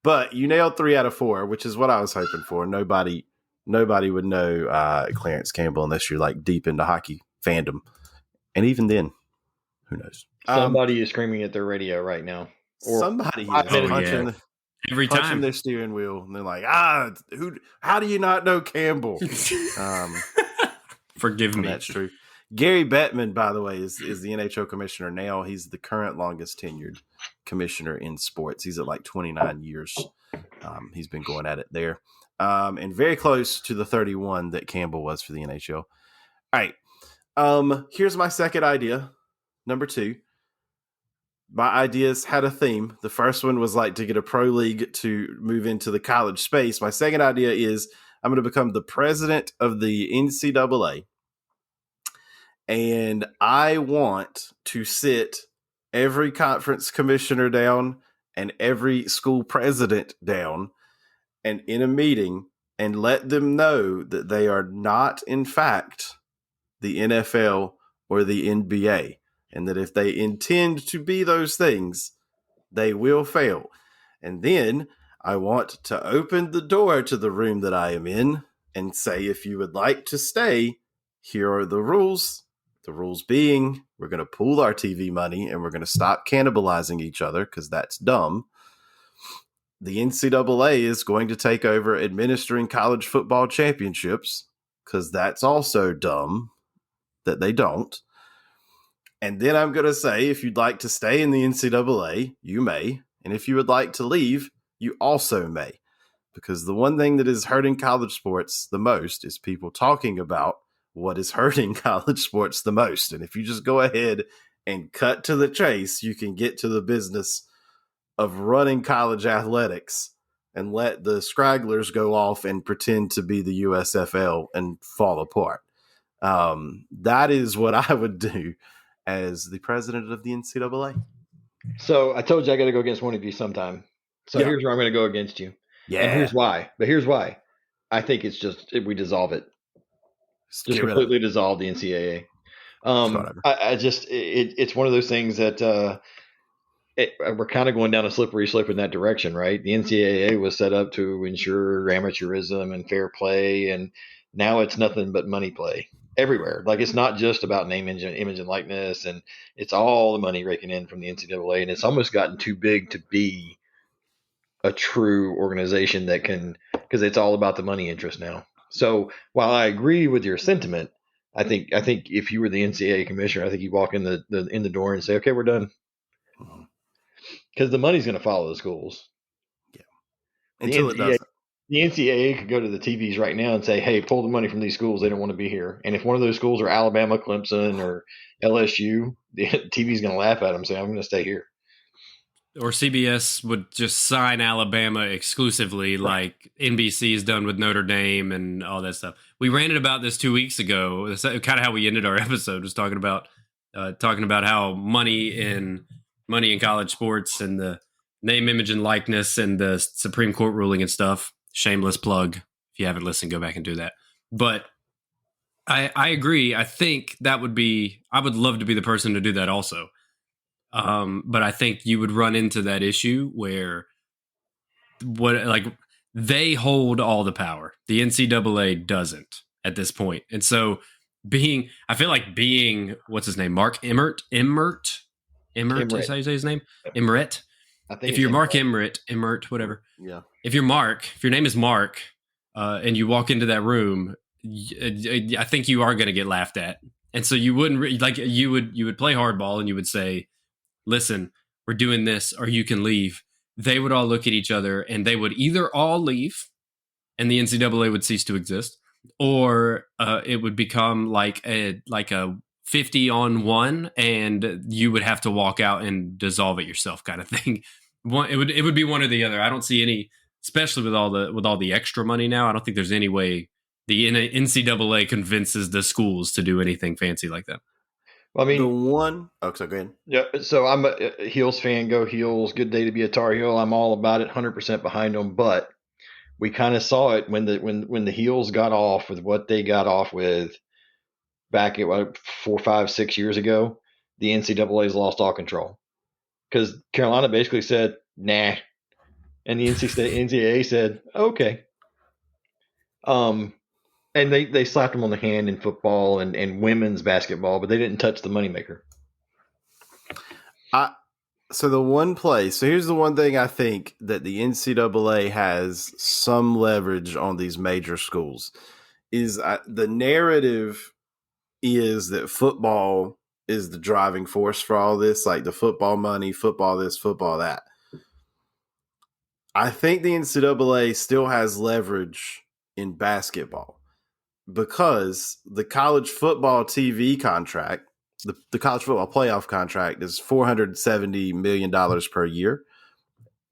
Speaker 1: But you nailed 3 out of 4, which is what I was hoping for. Nobody would know Clarence Campbell unless you're like deep into hockey fandom. And even then, who knows?
Speaker 3: Somebody is screaming at their radio right now.
Speaker 1: Or somebody is punching their steering wheel. And they're like, how do you not know Campbell?
Speaker 2: Forgive me.
Speaker 1: That's true. Gary Bettman, by the way, is the NHL commissioner now. He's the current longest tenured commissioner in sports. He's at like 29 years. He's been going at it there. And very close to the 31 that Campbell was for the NHL. All right. Here's my second idea. Number 2. My ideas had a theme. The first one was like to get a pro league to move into the college space. My second idea is I'm going to become the president of the NCAA. And I want to sit every conference commissioner down and every school president down and in a meeting and let them know that they are not, in fact, the NFL or the NBA. And that if they intend to be those things, they will fail. And then I want to open the door to the room that I am in and say, if you would like to stay, here are the rules. The rules being, we're going to pool our TV money and we're going to stop cannibalizing each other because that's dumb. The NCAA is going to take over administering college football championships because that's also dumb that they don't. And then I'm going to say, if you'd like to stay in the NCAA, you may. And if you would like to leave, you also may. Because the one thing that is hurting college sports the most is people talking about what is hurting college sports the most. And if you just go ahead and cut to the chase, you can get to the business of running college athletics and let the scragglers go off and pretend to be the USFL and fall apart. That is what I would do as the president of the NCAA.
Speaker 3: So I told you I got to go against one of you sometime. So here's where I'm going to go against you.
Speaker 1: Yeah.
Speaker 3: And here's why. But here's why. I think it's just we dissolve it. Just completely dissolve the NCAA. I just it's one of those things that we're kind of going down a slippery slope in that direction, right? The NCAA was set up to ensure amateurism and fair play, and now it's nothing but money play everywhere. Like, it's not just about name, image, and likeness, and it's all the money raking in from the NCAA, and it's almost gotten too big to be a true organization that can, because it's all about the money interest now. So while I agree with your sentiment, I think if you were the NCAA commissioner, I think you walk in the door and say, okay, we're done. Because the money's going to follow the schools.
Speaker 1: Yeah. Until it doesn't.
Speaker 3: The NCAA could go to the TVs right now and say, hey, pull the money from these schools. They don't want to be here. And if one of those schools are Alabama, Clemson, or LSU, the TV's going to laugh at them and say, I'm going to stay here.
Speaker 2: Or CBS would just sign Alabama exclusively, like NBC is done with Notre Dame and all that stuff. We ranted about this 2 weeks ago. That's kind of how we ended our episode, was talking about how money in college sports and the name, image, and likeness and the Supreme Court ruling and stuff. Shameless plug. If you haven't listened, go back and do that. But I agree. I think I would love to be the person to do that also. But I think you would run into that issue where they hold all the power. The NCAA doesn't at this point. And so I feel like being, what's his name? Mark Emmert is how you say his name? Emmert. If you're Mark Emmert, whatever.
Speaker 1: Yeah.
Speaker 2: If your name is Mark, and you walk into that room, I think you are going to get laughed at. And so you wouldn't you would play hardball and you would say, listen, we're doing this, or you can leave. They would all look at each other and they would either all leave and the NCAA would cease to exist, or it would become like a 50-on-1 and you would have to walk out and dissolve it yourself, kind of thing. It would be one or the other. I don't see any, especially with all the extra money now, I don't think there's any way the NCAA convinces the schools to do anything fancy like that.
Speaker 3: Well, I mean,
Speaker 1: so go ahead.
Speaker 3: Yeah, so I'm a Heels fan. Go Heels! Good day to be a Tar Heel. I'm all about it, 100% behind them. But we kind of saw it when the Heels got off with what they got off with back at 4, 5, 6 years ago. The NCAA's lost all control because Carolina basically said nah, and the NCAA said okay. And they slapped them on the hand in football and women's basketball, but they didn't touch the moneymaker.
Speaker 1: So here's the one thing I think that the NCAA has some leverage on these major schools is the narrative is that football is the driving force for all this, like the football money, football this, football that. I think the NCAA still has leverage in basketball because the college football TV contract, the college football playoff contract is $470 million per year.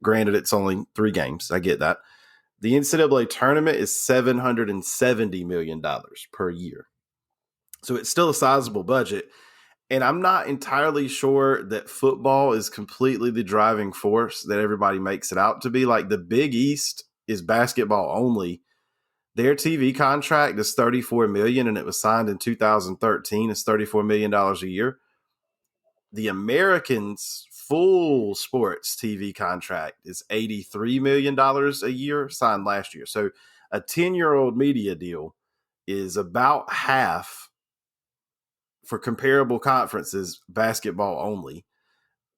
Speaker 1: Granted, it's only 3 games. I get that. The NCAA tournament is $770 million per year. So it's still a sizable budget. And I'm not entirely sure that football is completely the driving force that everybody makes it out to be. Like, the Big East is basketball only. Their TV contract is $34 million, and it was signed in 2013. It's $34 million a year. The Americans' full sports TV contract is $83 million a year, signed last year. So a 10-year-old media deal is about half for comparable conferences, basketball only.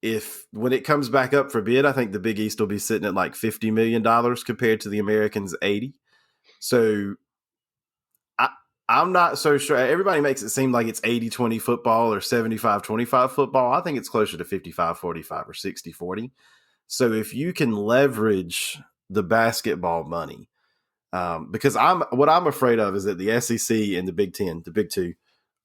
Speaker 1: If when it comes back up for bid, I think the Big East will be sitting at like $50 million compared to the Americans' 80. So I'm not so sure. Everybody makes it seem like it's 80-20 football or 75-25 football. I think it's closer to 55-45 or 60-40. So if you can leverage the basketball money, because what I'm afraid of is that the SEC and the Big Ten, the Big Two,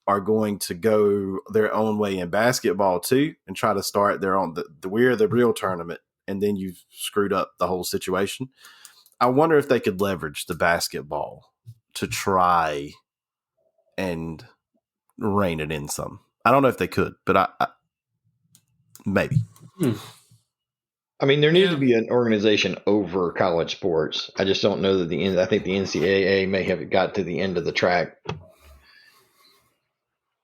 Speaker 1: are going to go their own way in basketball too and try to start their own. We're the real tournament, and then you've screwed up the whole situation. I wonder if they could leverage the basketball to try and rein it in some. I don't know if they could, but I maybe.
Speaker 3: I mean, there needs to be an organization over college sports. I just don't know that I think the NCAA may have got to the end of the track.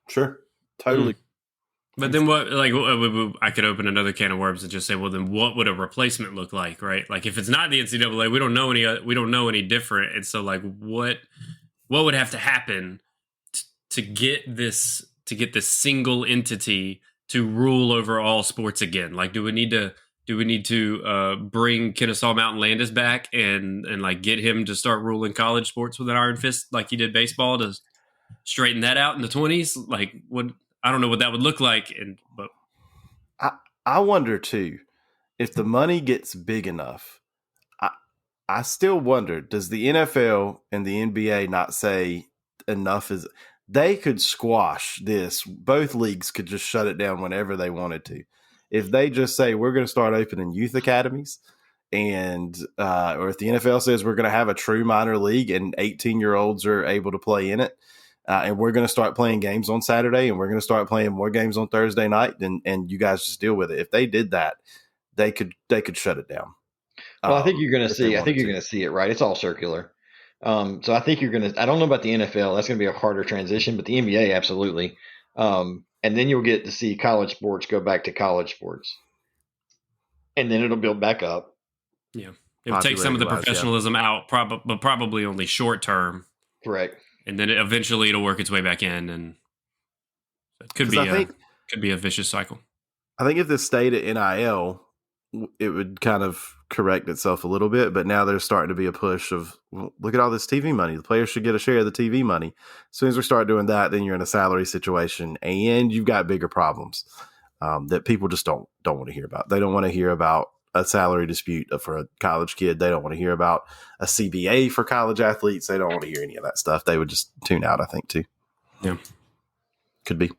Speaker 1: Sure. Totally.
Speaker 2: But then what, like, I could open another can of worms and just say, well, then what would a replacement look like, right? Like, if it's not the NCAA, we don't know any different. And so, like, what would have to happen to get this single entity to rule over all sports again? Like, do we need to bring Kennesaw Mountain Landis back and like get him to start ruling college sports with an iron fist like he did baseball to straighten that out in the 20s? Like, I don't know what that would look like. But
Speaker 1: I wonder too, if the money gets big enough, I still wonder, does the NFL and the NBA not say enough is they could squash this? Both leagues could just shut it down whenever they wanted to. If they just say, we're going to start opening youth academies, and or if the NFL says we're going to have a true minor league and 18-year-olds are able to play in it, and we're going to start playing games on Saturday, and we're going to start playing more games on Thursday night, and you guys just deal with it. If they did that, they could shut it down.
Speaker 3: Well, I think you're going to see. I think you're going to see it, right? It's all circular. So I think you're going to. I don't know about the NFL. That's going to be a harder transition, but the NBA absolutely. And then you'll get to see college sports go back to college sports, and then it'll build back up.
Speaker 2: Yeah, it'll take some of the professionalism out, but probably only short term.
Speaker 3: Correct.
Speaker 2: And then eventually it'll work its way back in, and it could be a vicious cycle.
Speaker 1: I think if this stayed at NIL, it would kind of correct itself a little bit, but now there's starting to be a push of, well, look at all this TV money. The players should get a share of the TV money. As soon as we start doing that, then you're in a salary situation, and you've got bigger problems that people just don't want to hear about. They don't want to hear about a salary dispute for a college kid. They don't want to hear about a CBA for college athletes. They don't want to hear any of that stuff. They would just tune out, I think, too.
Speaker 2: Yeah.
Speaker 1: Could be.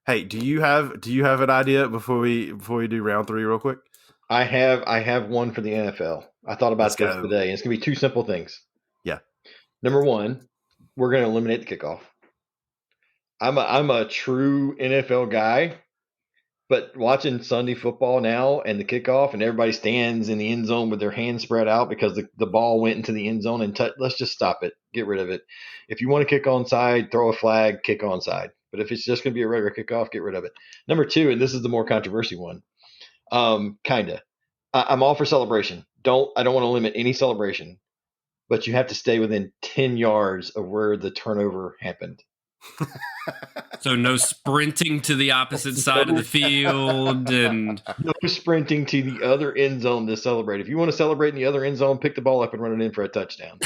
Speaker 1: Hey, do you have an idea before we do round 3 real quick?
Speaker 3: I have one for the NFL. I thought about this today. It's going to be 2 simple things.
Speaker 1: Yeah.
Speaker 3: Number 1, we're going to eliminate the kickoff. I'm a true NFL guy, but watching Sunday football now and the kickoff and everybody stands in the end zone with their hands spread out because the ball went into the end zone and let's just stop it. Get rid of it. If you want to kick onside, throw a flag, kick onside. But if it's just going to be a regular kickoff, get rid of it. Number 2, and this is the more controversial one. Kinda. I'm all for celebration. I don't want to limit any celebration, but you have to stay within 10 yards of where the turnover happened.
Speaker 2: So no sprinting to the opposite side of the field, and
Speaker 3: no sprinting to the other end zone to celebrate. If you want to celebrate in the other end zone, pick the ball up and run it in for a touchdown.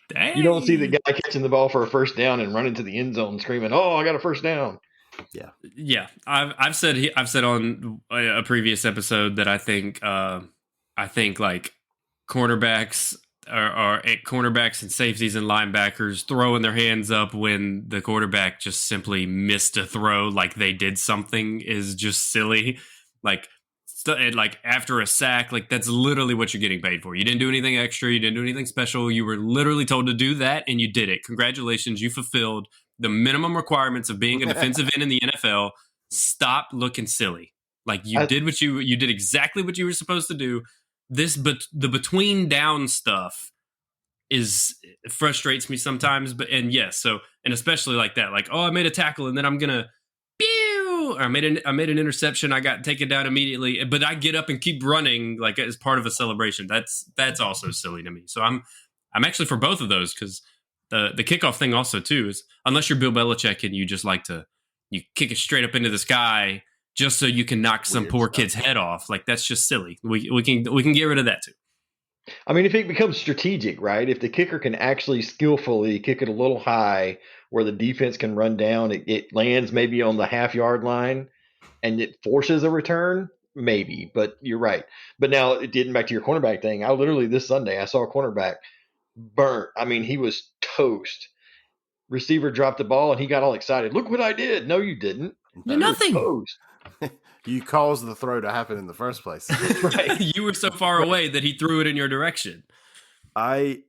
Speaker 2: Dang.
Speaker 3: You don't see the guy catching the ball for a first down and running to the end zone screaming, "Oh, I got a first down."
Speaker 2: Yeah. I've said on a previous episode that I think like cornerbacks are cornerbacks and safeties and linebackers throwing their hands up when the quarterback just simply missed a throw, like they did something, is just silly. Like after a sack, like that's literally what you're getting paid for. You didn't do anything extra. You didn't do anything special. You were literally told to do that, and you did it. Congratulations, you fulfilled the minimum requirements of being a defensive end in the NFL. Stop looking silly. Like you did exactly what you were supposed to do. The between down stuff frustrates me sometimes, and especially like that, like, oh, I made a tackle and then I'm gonna pew, or I made an interception, I got taken down immediately, but I get up and keep running like as part of a celebration. That's also silly to me. So I'm actually for both of those, because the kickoff thing also too is, unless you're Bill Belichick and you just like to you kick it straight up into the sky just so you can knock some
Speaker 1: Weird
Speaker 2: poor
Speaker 1: stuff.
Speaker 2: kid's head off. Like, that's just silly. We can get rid of that too.
Speaker 3: I mean, if it becomes strategic, right? If the kicker can actually skillfully kick it a little high where the defense can run down, it lands maybe on the half-yard line and it forces a return, maybe. But you're right. But now, getting back to your cornerback thing, I literally this Sunday I saw a cornerback burnt. I mean, he was toast. Receiver dropped the ball and he got all excited. Look what I did. No, you didn't.
Speaker 2: You're nothing.
Speaker 3: Toast.
Speaker 1: You caused the throw to happen in the first place.
Speaker 3: Right.
Speaker 2: You were so far away that he threw it in your direction.
Speaker 1: I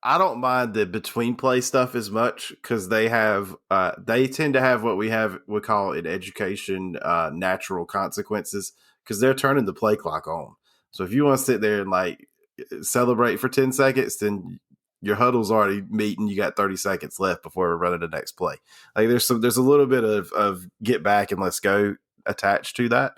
Speaker 1: don't mind the between play stuff as much because they tend to have what we call in education natural consequences, because they're turning the play clock on. So if you want to sit there and like celebrate for 10 seconds, then your huddle's already meeting. You got 30 seconds left before we're running the next play. Like there's a little bit of get back and let's go attached to that.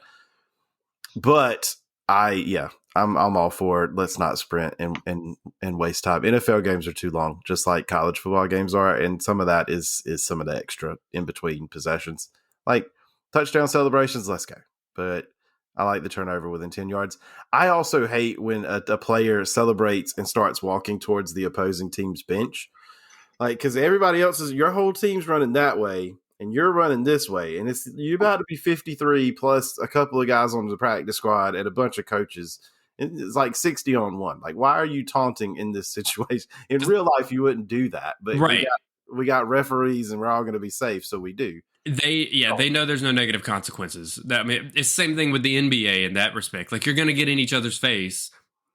Speaker 1: But I'm all for it. Let's not sprint and waste time. NFL games are too long, just like college football games are, and some of that is some of the extra in between possessions, like touchdown celebrations. Let's go. But I like the turnover within 10 yards. I also hate when a player celebrates and starts walking towards the opposing team's bench, like because everybody else your whole team's running that way. And you're running this way, and you're about to be 53 plus a couple of guys on the practice squad and a bunch of coaches. It's like 60 on 1. Like, why are you taunting in this situation? In real life, you wouldn't do that, but
Speaker 2: right.
Speaker 1: we got referees, and we're all going to be safe, so we do.
Speaker 2: They know there's no negative consequences. I mean, it's the same thing with the NBA in that respect. Like, you're going to get in each other's face,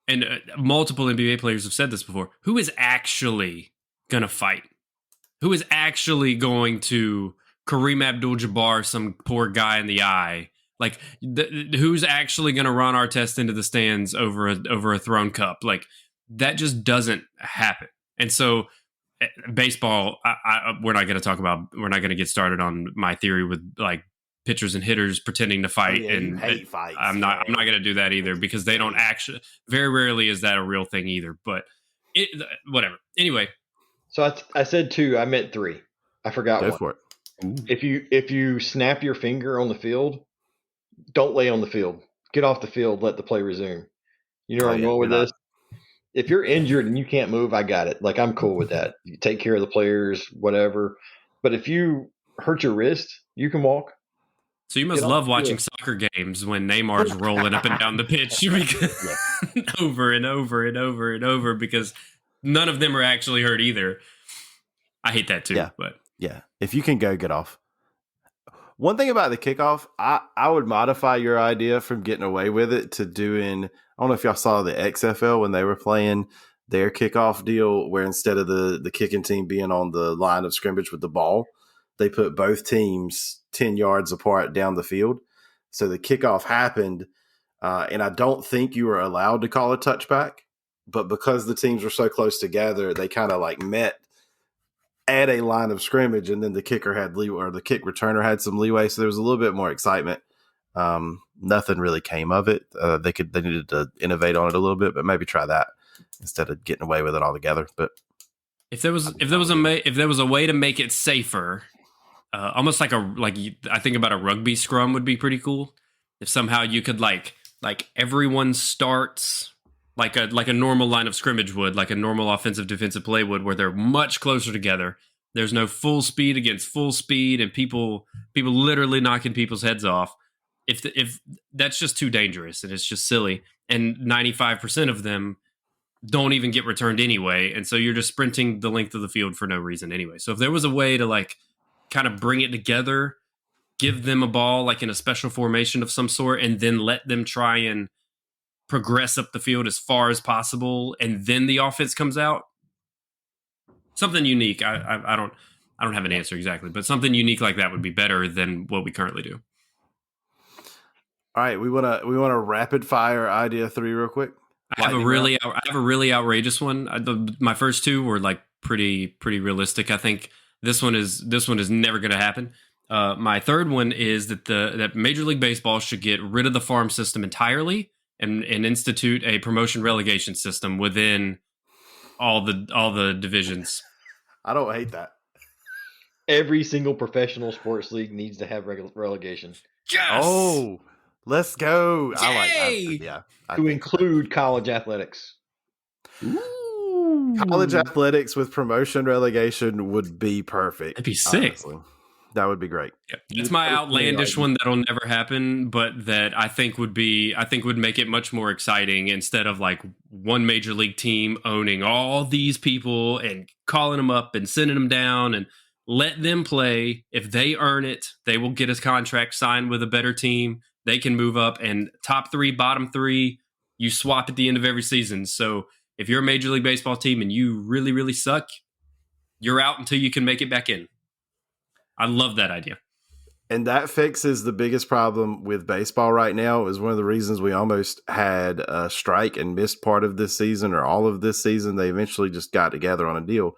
Speaker 2: and multiple NBA players have said this before. Who is actually going to fight? Who is actually going to Kareem Abdul-Jabbar some poor guy in the eye? Like, who's actually going to run our test into the stands over a thrown cup? Like, that just doesn't happen. And so, baseball, we're not going to get started on my theory with like pitchers and hitters pretending to fight.
Speaker 1: You hate fights.
Speaker 2: I'm not going to do that either, because they don't actually. Very rarely is that a real thing either. But whatever. Anyway,
Speaker 3: so I said 2. I meant 3. I forgot
Speaker 1: Go
Speaker 3: one.
Speaker 1: for it.
Speaker 3: If you snap your finger on the field, don't lay on the field. Get off the field. Let the play resume. You know where I'm going with this? If you're injured and you can't move, I got it. Like, I'm cool with that. You take care of the players, whatever. But if you hurt your wrist, you can walk.
Speaker 2: So you must love watching soccer games when Neymar's rolling up and down the pitch because over and over and over and over, because none of them are actually hurt either. I hate that too.
Speaker 1: Yeah.
Speaker 2: But
Speaker 1: yeah, if you can get off. One thing about the kickoff, I would modify your idea from getting away with it to doing, I don't know if y'all saw the XFL when they were playing their kickoff deal, where instead of the kicking team being on the line of scrimmage with the ball, they put both teams 10 yards apart down the field. So the kickoff happened, and I don't think you were allowed to call a touchback, but because the teams were so close together, they kind of like met at a line of scrimmage, and then the kicker had leeway, or the kick returner had some leeway, so there was a little bit more excitement. Nothing really came of it. They needed to innovate on it a little bit, but maybe try that instead of getting away with it altogether. But
Speaker 2: if there was a way to make it safer, almost like I think about a rugby scrum would be pretty cool. If somehow you could like everyone starts like a normal line of scrimmage would, like a normal offensive defensive play would, where they're much closer together. There's no full speed against full speed, and people literally knocking people's heads off. If that's just too dangerous, and it's just silly, and 95% of them don't even get returned anyway, and so you're just sprinting the length of the field for no reason anyway. So if there was a way to like kind of bring it together, give them a ball like in a special formation of some sort, and then let them try and progress up the field as far as possible, and then the offense comes out. Something unique. I don't have an answer exactly, but something unique like that would be better than what we currently do.
Speaker 1: All right, we want to rapid fire idea 3 real quick.
Speaker 2: I have a really outrageous one. My first 2 were like pretty realistic. I think this one is never going to happen. My third one is that Major League Baseball should get rid of the farm system entirely and institute a promotion relegation system within all the divisions.
Speaker 1: I don't hate that.
Speaker 3: Every single professional sports league needs to have relegation.
Speaker 2: Yes.
Speaker 1: Oh, let's go.
Speaker 2: Yay!
Speaker 1: I
Speaker 3: To
Speaker 1: think
Speaker 3: include college athletics.
Speaker 2: Ooh.
Speaker 1: college athletics with promotion relegation would be perfect.
Speaker 2: That'd be sick.
Speaker 1: Honestly. That would be great.
Speaker 2: Yep. It's my outlandish one that'll never happen, but that I think would make it much more exciting instead of like one major league team owning all these people and calling them up and sending them down, and let them play. If they earn it, they will get a contract signed with a better team. They can move up, and top 3, bottom 3, you swap at the end of every season. So if you're a Major League Baseball team and you really, really suck, you're out until you can make it back in. I love that idea.
Speaker 1: And that fixes the biggest problem with baseball right now. Is one of the reasons we almost had a strike and missed part of this season or all of this season. They eventually just got together on a deal.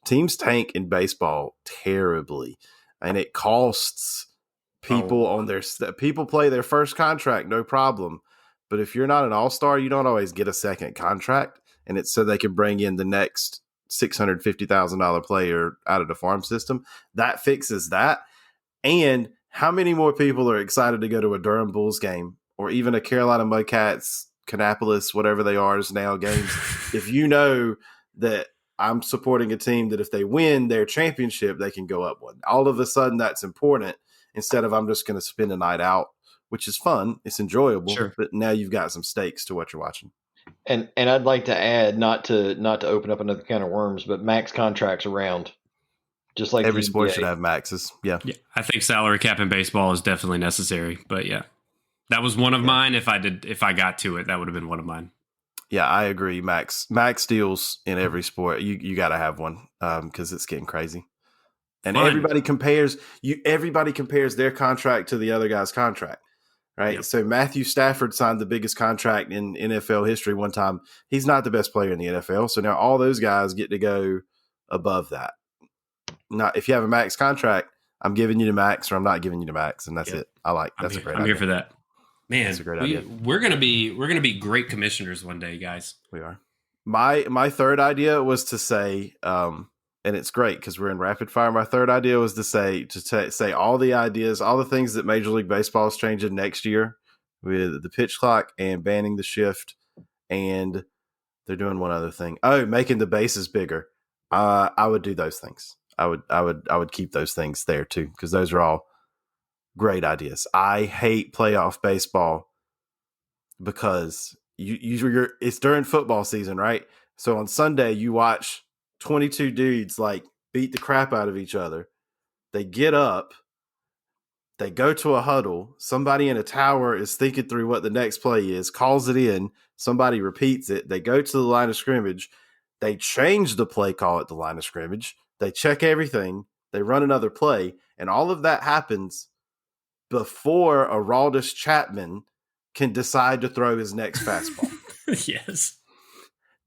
Speaker 1: Teams tank in baseball terribly, and it costs people on their people play their first contract, no problem. But if you're not an all-star, you don't always get a second contract, and it's so they can bring in the next $650,000 player out of the farm system. That fixes that. And how many more people are excited to go to a Durham Bulls game or even a Carolina Mudcats, Kannapolis, whatever they are now games? If you know that I'm supporting a team that if they win their championship, they can go up one. All of a sudden, that's important instead of I'm just going to spend a night out, which is fun. It's enjoyable.
Speaker 2: Sure.
Speaker 1: But now you've got some stakes to what you're watching.
Speaker 3: And I'd like to add, not to open up another can of worms, but max contracts around. Just like
Speaker 1: every sport should have maxes. Yeah.
Speaker 2: I think salary cap in baseball is definitely necessary. But yeah, that was one of mine. If I got to it, that would have been one of mine.
Speaker 1: Yeah, I agree. Max deals in every sport. You got to have one because it's getting crazy. And everybody compares their contract to the other guy's contract. Right. Yep. So Matthew Stafford signed the biggest contract in NFL history one time. He's not the best player in the NFL. So now all those guys get to go above that. Now, if you have a max contract, I'm giving you the max or I'm not giving you the max. And that's it. That's a great idea.
Speaker 2: I'm here for that. Man,
Speaker 1: that's a great idea.
Speaker 2: We're going to be great commissioners one day, guys.
Speaker 1: We are. My third idea was to say, and it's great because we're in rapid fire. My third idea was to say all the ideas, all the things that Major League Baseball is changing next year with the pitch clock and banning the shift, and they're doing one other thing. Oh, making the bases bigger. I would do those things. I would keep those things there too because those are all great ideas. I hate playoff baseball because it's during football season, right? So on Sunday you watch 22 dudes like beat the crap out of each other. They get up, they go to a huddle. Somebody in a tower is thinking through what the next play is, calls it in. Somebody repeats it. They go to the line of scrimmage. They change the play call at the line of scrimmage. They check everything. They run another play. And all of that happens before Aroldis Chapman can decide to throw his next fastball.
Speaker 2: Yes.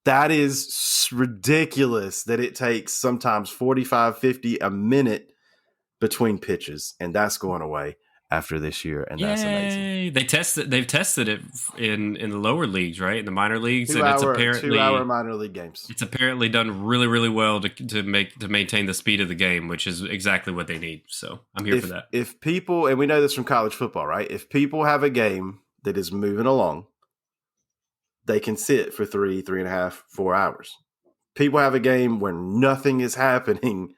Speaker 1: That is ridiculous that it takes sometimes 45, 50 a minute between pitches, and that's going away after this year, and that's amazing.
Speaker 2: They've tested it in the lower leagues, right? In the minor leagues,
Speaker 1: and it's apparently 2-hour minor league games.
Speaker 2: It's apparently done really, really well to maintain the speed of the game, which is exactly what they need. So I'm here for that.
Speaker 1: If people, and we know this from college football, right? If people have a game that is moving along, they can sit for 3.5, 4 hours. People have a game where nothing is happening.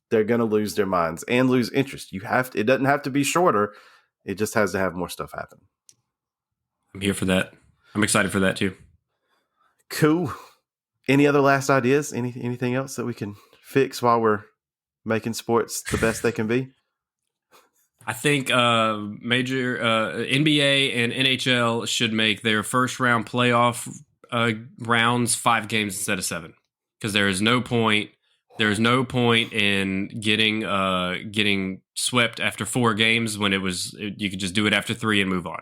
Speaker 1: They're going to lose their minds and lose interest. It doesn't have to be shorter. It just has to have more stuff happen.
Speaker 2: I'm here for that. I'm excited for that too.
Speaker 1: Cool. Any other last ideas? Anything else that we can fix while we're making sports the best they can be?
Speaker 2: I think major NBA and NHL should make their first round playoff rounds 5 games instead of 7, because there is no point. There's no point in getting swept after 4 games when you could just do it after 3 and move on.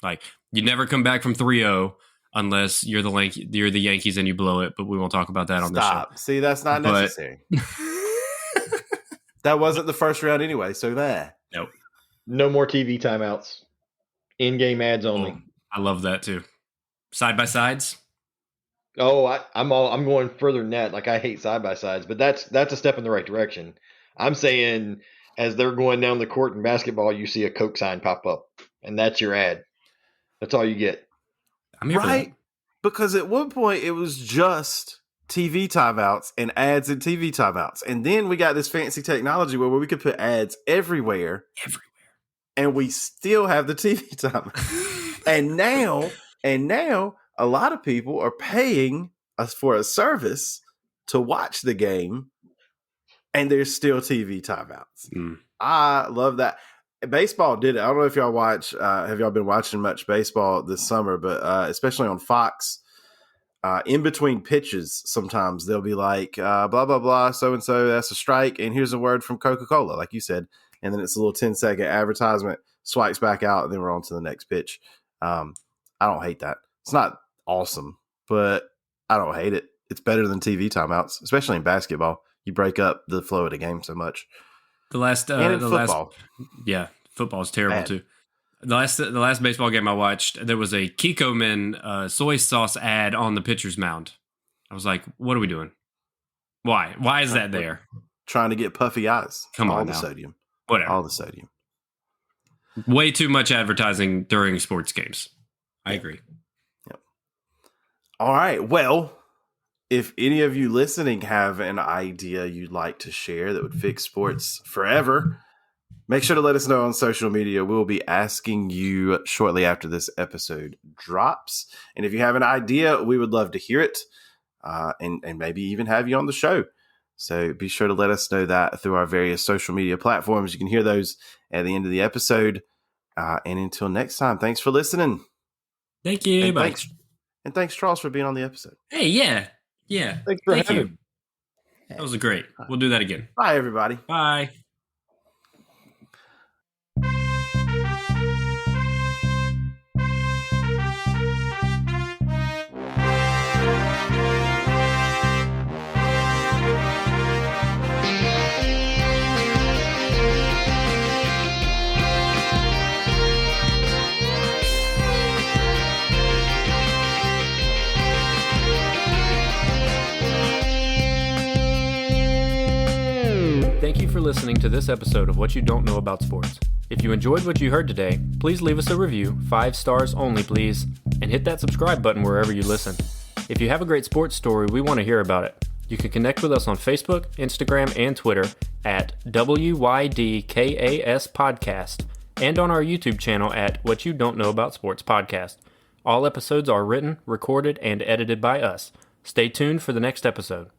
Speaker 2: Like, you never come back from 3-0 unless you're the Yankees and you blow it. But we won't talk about that on this show.
Speaker 1: See, that's not necessary. That wasn't the first round anyway, so there.
Speaker 2: Nope.
Speaker 3: No more TV timeouts. In-game ads only.
Speaker 2: I love that too. Side by sides.
Speaker 3: Oh, I'm going further than that. Like I hate side by sides, but that's a step in the right direction. I'm saying as they're going down the court in basketball, you see a Coke sign pop up, and that's your ad. That's all you get.
Speaker 2: I'm here for that.
Speaker 1: Because at one point it was just TV timeouts and ads and TV timeouts. And then we got this fancy technology where we could put ads everywhere. And we still have the TV timeout. and now a lot of people are paying us for a service to watch the game, and there's still TV timeouts. I love that. Baseball did it. I don't know if y'all watch. Have y'all been watching much baseball this summer? But especially on Fox, in between pitches, sometimes they'll be like, blah, blah, blah, so-and-so, that's a strike. And here's a word from Coca-Cola, like you said. And then it's a little 10-second advertisement, swipes back out, and then we're on to the next pitch. I don't hate that. It's not awesome, but I don't hate it. It's better than TV timeouts, especially in basketball. You break up the flow of the game so much.
Speaker 2: Football is terrible too. The last baseball game I watched, there was a Kikkoman soy sauce ad on the pitcher's mound. I was like, "What are we doing? Why? Why is that there?"
Speaker 1: Trying to get puffy eyes.
Speaker 2: Come on,
Speaker 1: all
Speaker 2: now.
Speaker 1: The sodium.
Speaker 2: Whatever.
Speaker 1: All the sodium.
Speaker 2: Way too much advertising during sports games. I agree.
Speaker 1: Yep. All right. Well, if any of you listening have an idea you'd like to share that would fix sports forever, make sure to let us know on social media. We'll be asking you shortly after this episode drops. And if you have an idea, we would love to hear it and maybe even have you on the show. So be sure to let us know that through our various social media platforms. You can hear those at the end of the episode. And until next time, thanks for listening.
Speaker 2: Thank you.
Speaker 1: And thanks, Charles, for being on the episode.
Speaker 2: Hey, yeah.
Speaker 3: Thanks for having me.
Speaker 2: That was great. We'll do that again.
Speaker 1: Bye, everybody.
Speaker 2: Bye. Thank you for listening to this episode of What You Don't Know About Sports. If you enjoyed what you heard today, please leave us a review, 5 stars only please, and hit that subscribe button wherever you listen. If you have a great sports story, we want to hear about it. You can connect with us on Facebook, Instagram, and Twitter at WYDKAS Podcast, and on our YouTube channel at What You Don't Know About Sports Podcast. All episodes are written, recorded, and edited by us. Stay tuned for the next episode.